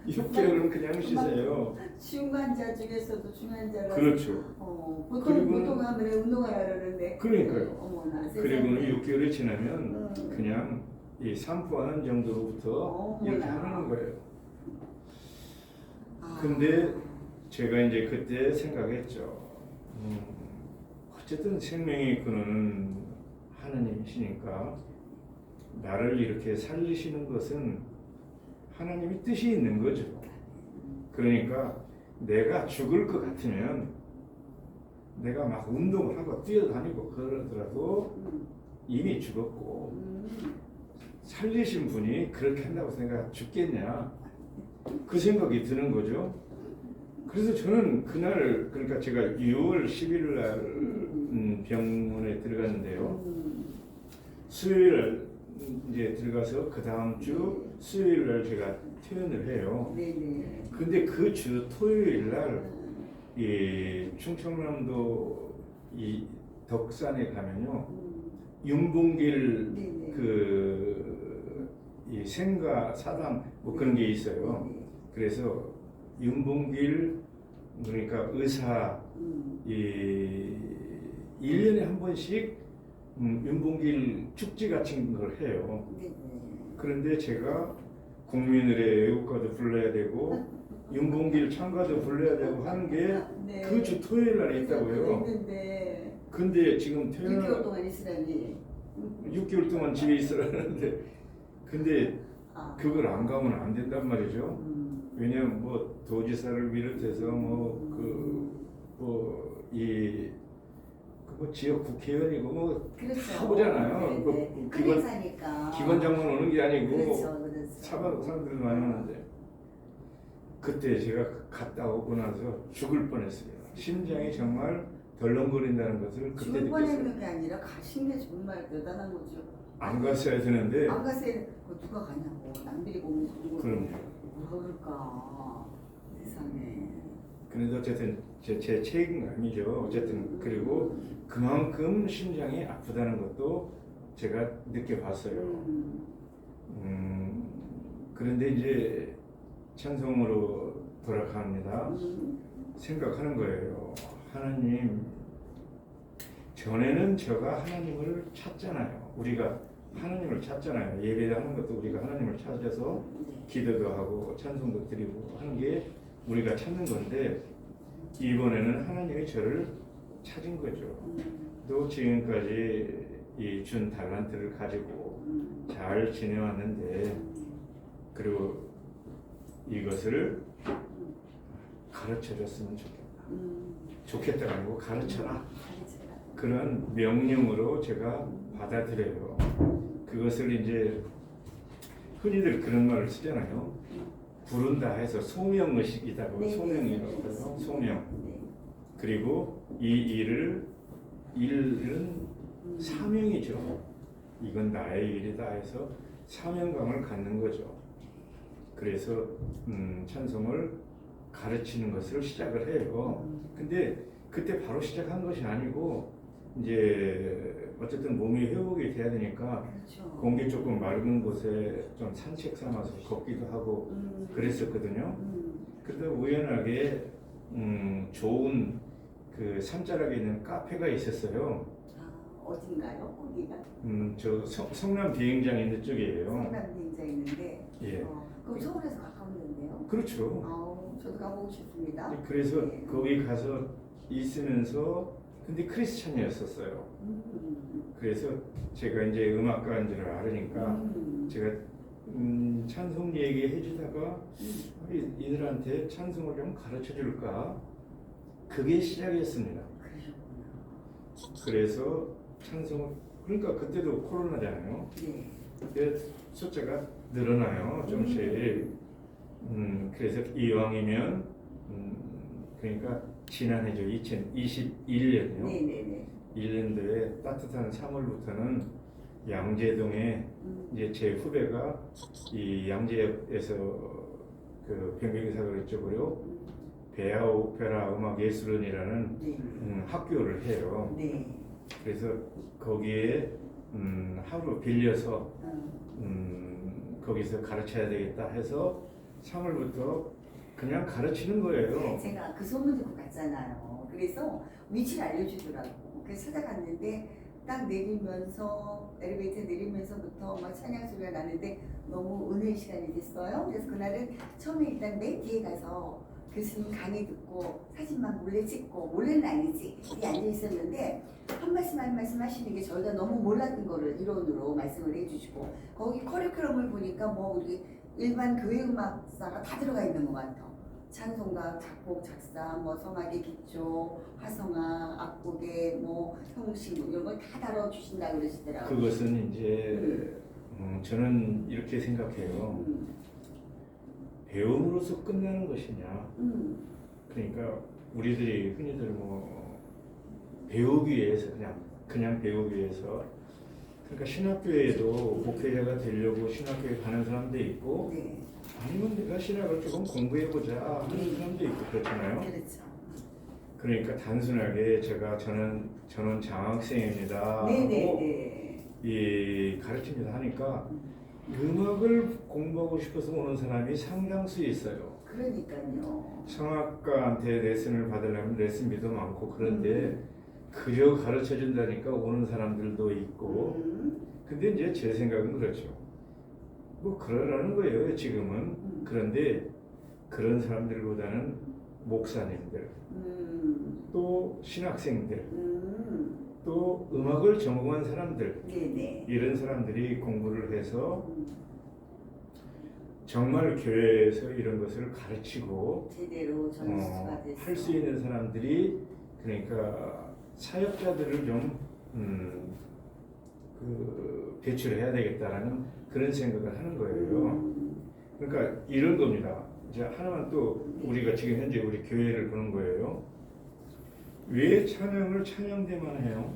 6개월은 그냥 쉬세요. 중환자 중에서도 중환자라. 그렇죠. 보통 하면 운동하라 그러는데. 그러니까요. 어머나. 그리고는 6개월이 지나면 그냥 이 산부하는 정도부터 이렇게 하는 거예요. 근데 제가 이제 그때 생각했죠. 어쨌든 생명의 근원은 하나님이시니까 나를 이렇게 살리시는 것은 하나님의 뜻이 있는 거죠. 그러니까 내가 죽을 것 같으면 내가 막 운동을 하고 뛰어다니고 그러더라도 이미 죽었고 살리신 분이 그렇게 한다고 내가 죽겠냐 그 생각이 드는 거죠. 그래서 저는 그날 그러니까 제가 6월 10일 날 병원에 들어갔는데요. 수요일 날 이제 들어가서 그 다음 주 수요일 날 제가 퇴원을 해요. 네네. 근데 그 주 토요일 날 이 충청남도 이 덕산에 가면요 윤봉길 네네. 이 생가 사당 뭐 그런 게 있어요. 그래서 윤봉길 그러니까 의사 이 1년에 한 번씩 윤봉길 축제 같은 걸 해요. 네네. 그런데 제가 국민의례 애국가도 불러야 되고 윤봉길 찬가도 불러야 되고 하는 게 그 주 토요일 날에 있다고요. 있는데. 근데 지금 6개월 동안 있으라니. 6개월 동안 집에 있으라는데 근데 그걸 안 가면 안 된단 말이죠. 왜냐면 뭐 도지사를 비롯해서 뭐 지역 국회의원이고 뭐 그렇죠. 다 오잖아요. 네. 기관사니까. 기관장만 오는 게 아니고 그렇죠, 그렇죠. 사람들도 많이 오는데 그때 제가 갔다 오고 나서 죽을 뻔했습니다. 심장이 정말 덜렁거린다는 것을 그때 죽을 느꼈어요. 뻔했는 게 아니라 가신 게 정말 대단한 거죠. 안 갔어야 되는데 안 갔어야 누가 가냐고 남들이 보면 누구 그럼요. 그럴까 세상에. 그래도 어쨌든 제 책임감이죠. 어쨌든 그리고 그만큼 심장이 아프다는 것도 제가 느껴봤어요. 그런데 이제 찬송으로 돌아갑니다. 생각하는 거예요. 하나님, 전에는 제가 하나님을 찾잖아요. 우리가 하나님을 찾잖아요. 예배하는 것도 우리가 하나님을 찾아서 기도도 하고 찬송도 드리고 하는 게 우리가 찾는 건데 이번에는 하나님이 저를 찾은 거죠. 또 지금까지 이 준 달란트를 가지고 잘 지내왔는데 그리고 이것을 가르쳐줬으면 좋겠다가 아니고 가르쳐라. 그런 명령으로 제가 받아들여요. 그것을 이제 흔히들 그런 말을 쓰잖아요. 부른다 해서 소명의식이다고. 네, 소명이라고 네, 해서 네. 소명. 네. 그리고 이 일은 사명이죠. 이건 나의 일이다 해서 사명감을 갖는 거죠. 그래서 찬송을 가르치는 것을 시작을 해요. 근데 그때 바로 시작한 것이 아니고 이제 어쨌든 몸이 회복이 돼야 되니까 그렇죠. 공기 조금 맑은 곳에 좀 산책 삼아서 걷기도 하고 그랬었거든요. 그러다 우연하게 좋은 그 산자락에 있는 카페가 있었어요. 어딘가요? 거기가? 저 성남 비행장 있는 쪽이에요. 성남 비행장 있는데. 예. 그럼 서울에서 가까운데요? 그렇죠. 저도 가보고 싶습니다. 그래서 네. 거기 가서 있으면서 근데 크리스찬이었었어요. 그래서 제가 이제 음악가인 줄 알으니까 제가 찬송 얘기해 주다가 이들한테 찬송을 좀 가르쳐 줄까? 그게 시작이었습니다. 그래서 찬송을 그러니까 그때도 코로나잖아요. 네. 그때 숫자가 늘어나요 좀씩. 그래서 이왕이면 그러니까 지난해죠 2021년이요. 네네네. 1년도에 따뜻한 3월부터는 양재동에 이제 제 후배가 이 양재역에서 그 변경사고 이쪽으로 베라 음악 예술원이라는 네. 학교를 해요. 네. 그래서 거기에 하루 빌려서 거기서 가르쳐야 되겠다 해서 3월부터 그냥 가르치는 거예요. 제가 그 소문 듣고 갔잖아요. 그래서 위치를 알려주더라고. 그래서 찾아갔는데 딱 내리면서 엘리베이터 내리면서부터 막 찬양 소리가 나는데 너무 은혜의 시간이 됐어요. 그래서 그날은 처음에 일단 맨 뒤에 가서 교수님 강의 듣고 사진만 몰래 찍고, 몰래는 아니지, 이렇게 앉아 있었는데 한 말씀 한 말씀 하시는 게 저희가 너무 몰랐던 거를 이론으로 말씀을 해주시고, 거기 커리큘럼을 보니까 뭐 우리 일반 교회 음악사가 다 들어가 있는 것 같아. 찬송가, 작곡, 작사, 뭐 성악의 기초, 화성악, 악곡의 뭐 형식 이런 걸 다 다뤄주신다 그러시더라고요. 그것은 이제 저는 이렇게 생각해요. 배움으로써 끝나는 것이냐. 그러니까 우리들이 흔히들 뭐 배우기 위해서 그냥 배우기 위해서, 그러니까 신학교에도 목회자가 되려고 신학교에 가는 사람도 있고, 네. 아니면 내가 신학을 조금 공부해보자 하는 사람도 있고 그렇잖아요. 그렇죠. 그러니까 단순하게 저는 장학생입니다 하고 네네네. 이 가르칩니다 하니까 음악을 공부하고 싶어서 오는 사람이 상당수 있어요. 그러니까요. 성악가한테 레슨을 받으려면 레슨비도 많고, 그런데 그저 가르쳐 준다니까 오는 사람들도 있고. 근데 이제 제 생각은 그렇죠. 뭐 그러라는 거예요 지금은. 그런데 그런 사람들보다는 목사님들, 또 신학생들, 또 음악을 전공한 사람들, 네네. 이런 사람들이 공부를 해서 정말 교회에서 이런 것을 가르치고 제대로 전수가 돼서 할 수 있는 사람들이, 그러니까 사역자들을 좀 배출해야 되겠다라는 그런 생각을 하는 거예요. 그러니까 이런 겁니다. 이제 하나만 또 우리가 지금 현재 우리 교회를 보는 거예요. 왜 찬양을 찬양대만 해요?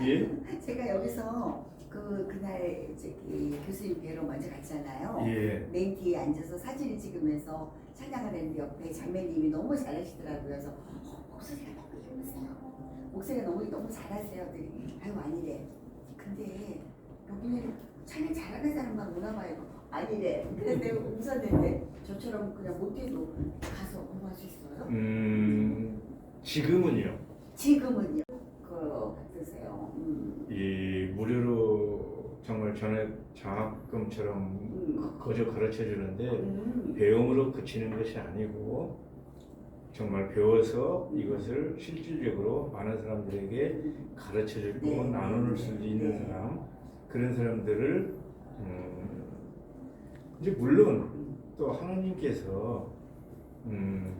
예? 제가 여기서 그날 저기 교수님 뵈러 먼저 갔잖아요. 예. 맨 뒤에 앉아서 사진을 찍으면서 찬양을 했는데 옆에 자매님이 너무 잘하시더라고요. 그래서 목소리가 너무 예쁘세요. 목소리가 너무 잘하세요. 그랬더니 아유 아니래. 근데 여기는 찬양 잘하는 사람만 오나 봐요. 아니래. 그래서 내가 웃었는데 저처럼 그냥 못해도 가서 공부할 수 있어요? 지금은요. 지금은요. 어떠세요? 이 무료로 정말 전에 장학금처럼 거저 가르쳐 주는데 배움으로 그치는 것이 아니고, 정말 배워서 이것을 실질적으로 많은 사람들에게 가르쳐 주고 네. 나눌 수 있는 사람, 그런 사람들을 이제 물론 또 하나님께서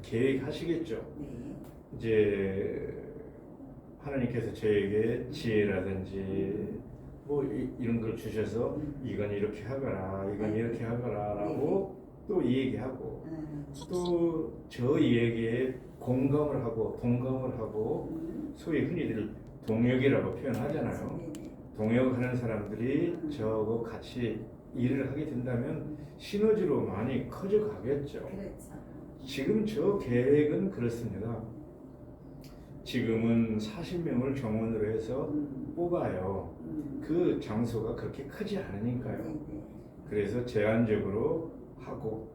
계획하시겠죠. 네. 이제 하나님께서 저에게 지혜라든지 뭐 이런 걸 주셔서 이건 이렇게 하거라, 이건 이렇게 하거라라고 또 얘기하고, 또 저 얘기에 공감을 하고 동감을 하고, 소위 흔히들 동역이라고 표현하잖아요. 동역하는 사람들이 저하고 같이 일을 하게 된다면 시너지로 많이 커져 가겠죠. 지금 저 계획은 그렇습니다. 지금은 40명을 정원으로 해서 뽑아요. 그 장소가 그렇게 크지 않으니까요. 그래서 제한적으로 하고,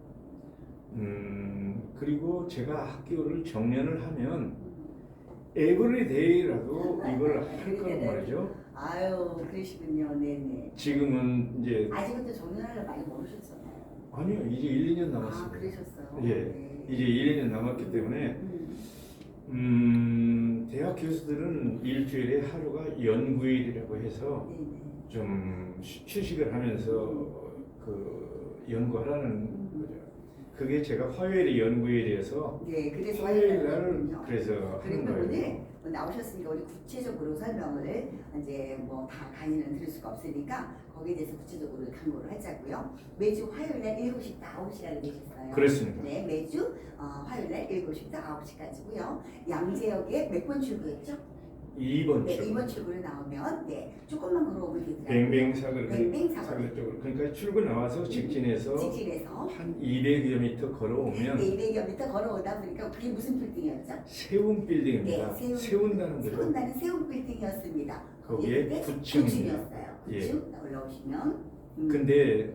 그리고 제가 학교를 정년을 하면 에브리데이라도 이걸 할 거란 말이죠. 아유, 그러시군요. 네네. 지금은 이제 아직은 정년하려 많이 모르셨잖아요. 아니요, 이제 1, 2년 남았습니다. 아, 그러셨어요? 예, 네. 이제 1, 2년 남았기 때문에 대학 교수들은 일주일에 하루가 연구일이라고 해서 네네. 좀 휴식을 하면서 그 연구하라는 거죠. 그게 제가 화요일이 연구일이어서 네, 그래서 화요일 날 화요일이군요. 그래서 하는 그리고 오늘 거예요. 나오셨으니까 우리 구체적으로 설명을 이제 뭐 다 강의는 들을 수가 없으니까 거기에 대해서 구체적으로 강구를 하자고요. 매주 화요일날 7시부터 9시라고 되셨어요. 그렇습니다. 네, 매주 화요일날 7시부터 9시까지고요. 양재역에 몇 번 출구였죠? 2번 네, 출구. 2번 출구로 나오면 조금만 걸어오면 되더라고요. 뱅뱅 사거리 뱅뱅 사거리. 사거리 쪽으로. 그러니까 출구 나와서 직진해서 직진해서 한 200여 미터 걸어오면 200여 미터 걸어오다 보니까 그게 무슨 빌딩이었죠? 세운 빌딩입니다. 네, 세운다는 거죠. 세운다는 세운 빌딩이었습니다. 거기에 9층입니다. 9층이었어요. 예. 9층 올라오시면. 근데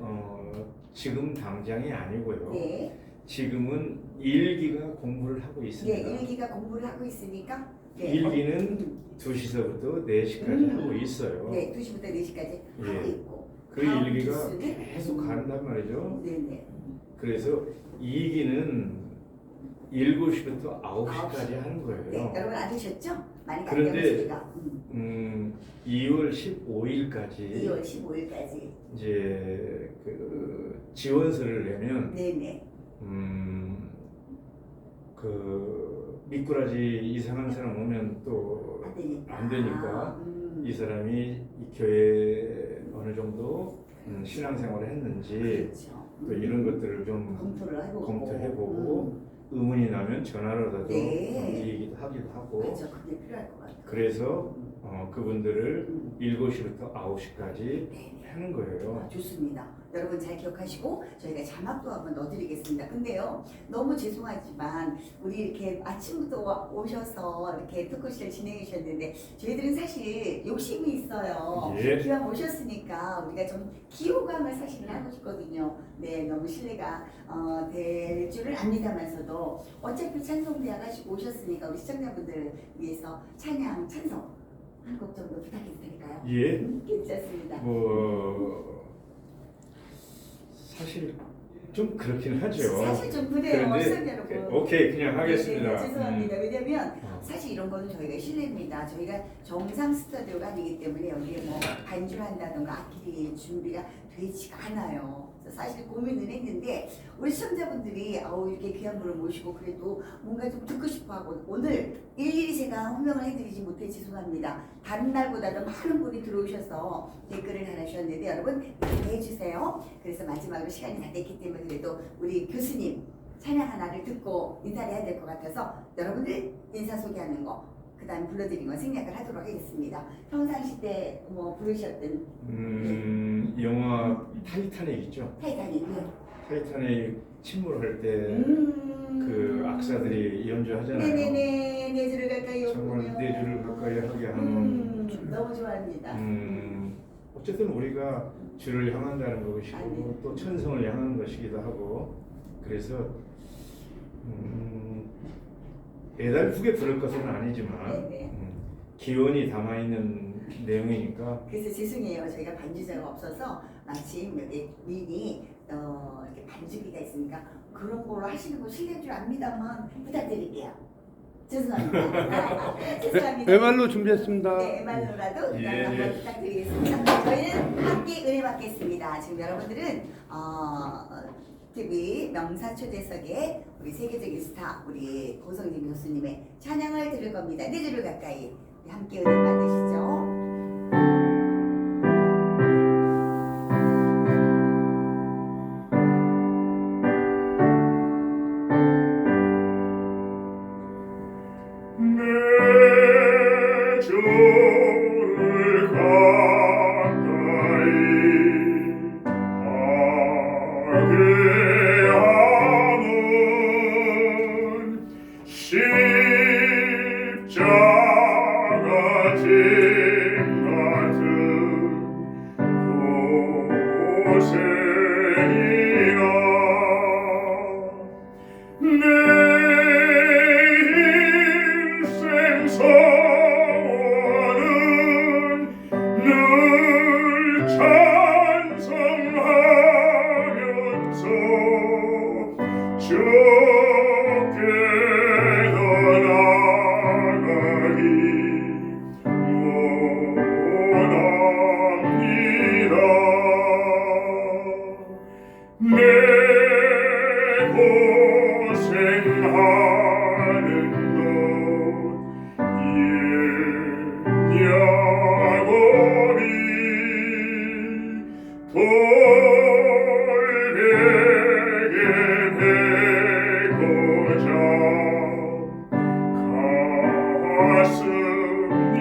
지금 당장이 아니고요. 네. 지금은 1기가 공부를 하고 있습니다. 네, 1기가 공부를 하고 있으니까 1기는 2시서부터 4시까지 하고 있어요. 네, 2시부터 4시까지 예. 하고 있고 그 다음 1기가 기수는 계속 간단 말이죠. 네네. 그래서 2기는 7시부터 9시까지 하는 거예요. 네, 여러분 아셨죠? 많이 그런데 간다고 2월 15일까지 2월 15일까지 이제 그 지원서를 내면 네네. 그 미꾸라지 이상한 사람 오면 또 안 되니까 이 사람이 이 교회 어느 정도 신앙생활을 했는지 그렇죠. 또 이런 것들을 좀 검토해보고 의문이 나면 전화로라도 네. 얘기도 하기도 하고 그렇죠. 그게 필요할 것 같아요. 그래서 그분들을 7시부터 9시까지 네. 하는 거예요. 좋습니다. 여러분 잘 기억하시고 저희가 자막도 한번 넣어드리겠습니다. 근데요 너무 죄송하지만 우리 이렇게 아침부터 오셔서 이렇게 토크쇼를 진행해 주셨는데 저희들은 사실 욕심이 있어요. 예. 기왕 오셨으니까 우리가 좀 기호감을 사실 하고 싶거든요. 네, 너무 신뢰가 될 줄을 압니다만서도 어차피 찬송대학 하시고 오셨으니까 우리 시청자분들을 위해서 찬양 찬송 한 곡 정도 부탁해도 될까요? 예. 괜찮습니다. 뭐 사실 좀 그렇긴 하죠. 사실 좀 그래요, 그런데 시청자 여러분. 오케이 그냥 하겠습니다. 네, 죄송합니다. 왜냐면 어. 사실 이런 거는 저희가 실례입니다. 저희가 정상 스튜디오가 아니기 때문에 여기에 뭐 반주를 한다던가 악기 준비가 되지가 않아요. 그래서 사실 고민을 했는데 우리 시청자분들이 이렇게 귀한 분을 모시고 그래도 뭔가 좀 듣고 싶어하고 오늘 일일이 제가 호명을 해드리지 못해 죄송합니다. 다른 날보다도 많은 분이 들어오셔서 댓글을 달아주셨는데 여러분 이렇게 해주세요. 그래서 마지막으로 시간이 다 됐기 때문에 그래도 우리 교수님 찬양 하나를 듣고 인사를 해야 될 것 같아서 여러분들 인사 소개하는 거 그 다음에 불러드린 거 생략을 하도록 하겠습니다. 평상시 때 뭐 부르셨던 영화 타이타닉 있죠? 타이타닉 타이타닉 침몰할 때 그 악사들이 연주하잖아요. 네네네 네 줄을 가까이 정말 오고요. 네 줄을 가까이 하게 하는 너무 좋아합니다. 어쨌든 우리가 주를 향한다는 것이고 네. 또 천성을 향하는 것이기도 하고 그래서 애달프게 부를 것은 아니지만 네네. 기원이 담아있는 내용이니까 그래서 죄송해요. 저희가 반주자가 없어서 마침 여기 미니 이렇게 반주기가 있으니까 그런 걸로 하시는 거 실례인 줄 압니다만 부탁드릴게요. 죄송합니다. 죄송합니다. MR로 준비했습니다. 네, MR로라도 예, 한번 예. 부탁드리겠습니다. 저희는 함께 은혜 받겠습니다. 지금 여러분들은 TV 명사초대석의 우리 세계적인 스타 우리 고성진 교수님의 찬양을 들을 겁니다. 네 줄을 가까이 함께 은혜 받으시죠. 내 주를 가까이 하게 하는 십자가 짐 같은 고생이라 내 인생 소원은 늘 찬송하면서 주께 나아가기 원합니다. 내 고생하는 것 야곱이 돌베개 베고자 가슴이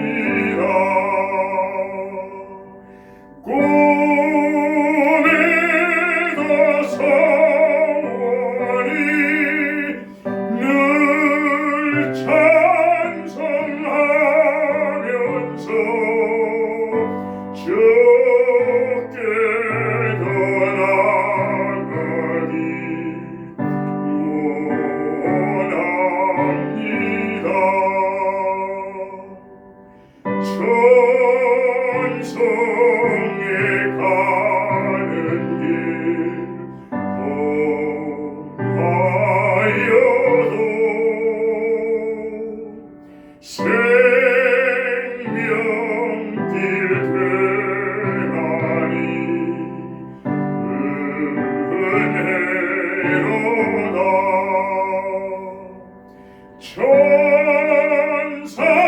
천사를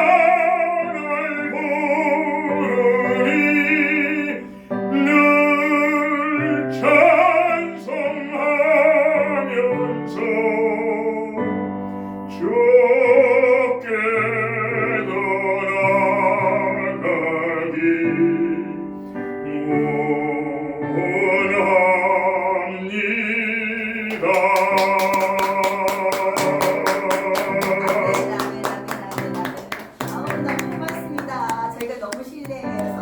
부르니 늘 찬송하면서 주께 돌아가기 너무 고맙습니다. 저희가 너무 실례해서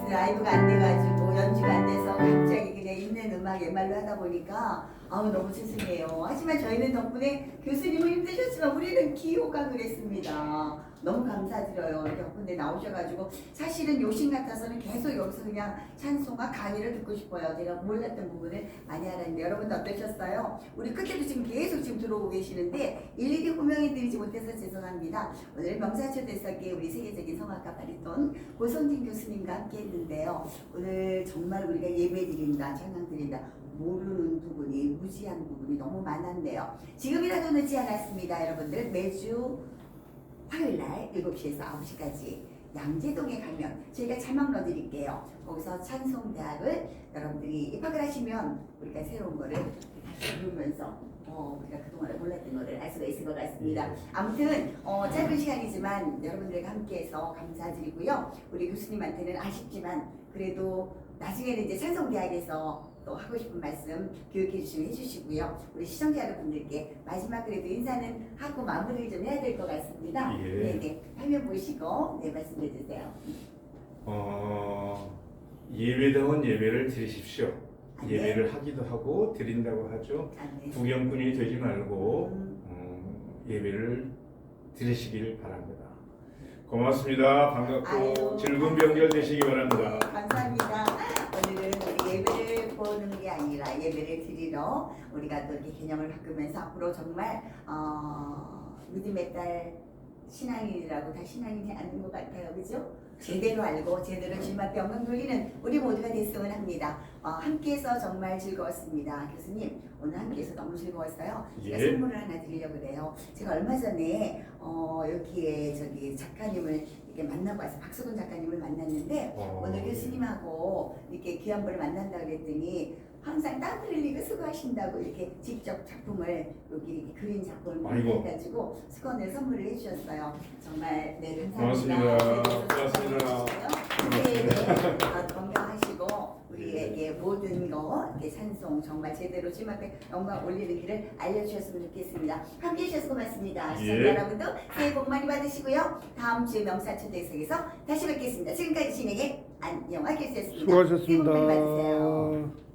라이브가 안 돼가지고 연주가 안 돼서 갑자기 그냥 있는 음악 옛말로 하다 보니까 너무 죄송해요. 하지만 저희는 덕분에 교수님은 힘드셨지만 우리는 기호강을 했습니다. 너무 감사드려요. 덕분에 나오셔가지고 사실은 욕심 같아서는 계속 여기서 그냥 찬송과 강의를 듣고 싶어요. 제가 몰랐던 부분을 많이 알았는데 여러분도 어떠셨어요? 우리 끝에도 지금 계속 지금 들어오고 계시는데 일일이 호명해드리지 못해서 죄송합니다. 오늘 명사초대석에 우리 세계적인 성악가 바리톤 고성진 교수님과 함께 했는데요. 오늘 정말 우리가 예배드린다, 찬양드린다 모르는 부분이 무지한 부분이 너무 많았네요. 지금이라도 늦지 않았습니다. 여러분들 매주 화요일날 7시에서 9시까지 양재동에 가면 저희가 자막 넣어드릴게요. 거기서 찬송대학을 여러분들이 입학을 하시면 우리가 새로운 거를 다시 부르면서 우리가 그동안에 몰랐던 노래를 알 수가 있을 것 같습니다. 아무튼 짧은 시간이지만 여러분들과 함께해서 감사드리고요. 우리 교수님한테는 아쉽지만 그래도 나중에는 이제 찬송대학에서 또 하고 싶은 말씀 교육해 주시면 해주시고요. 우리 시청자 여러분들께 마지막 그래도 인사는 하고 마무리를 좀 해야 될 것 같습니다. 예. 네, 화면 보시고 말씀해 주세요. 예배다운 예배를 드리십시오. 네. 예배를 하기도 하고 드린다고 하죠. 네. 구경꾼이 되지 말고 예배를 드리시길 바랍니다. 고맙습니다. 반갑고 아유, 즐거운 명절 되시기 바랍니다. 감사합니다. 오늘은 우리 예배를 보는 게 아니라 예배를 드리러 우리가 또 이렇게 개념을 바꾸면서 앞으로 정말 믿음의 딸 신앙인이라고 다 신앙인이 아닌 것 같아요. 그죠? 제대로 알고 제대로 주님 앞에 영광 돌리는 우리 모두가 됐으면 합니다. 함께해서 정말 즐거웠습니다. 교수님 오늘 함께해서 너무 즐거웠어요. 제가 예. 선물을 하나 드리려고 그래요. 제가 얼마 전에 여기에 저기 작가님을 이렇게 만나고 와서 박수근 작가님을 만났는데 오늘 교수님하고 이렇게 귀한 분을 만난다고 그랬더니 항상 땀 흘리고 수고하신다고 이렇게 직접 작품을 여기 이렇게 그린 작품을 해가지고 수건을 선물을 해주셨어요. 정말 네 감사합니다. 고맙습니다. 네, 건강하시고 우리에게 모든 거 이렇게 찬송 정말 제대로 주님 앞에 영광 올리는 길을 알려주셨으면 좋겠습니다. 함께해 주셔서 고맙습니다. 시청자 여러분도 새해 복 많이 받으시고요. 다음 주 명사초대석에서 다시 뵙겠습니다. 지금까지 진행의 안녕하 교수였습니다. 수고하셨습니다. 새해 복 많이 받으세요.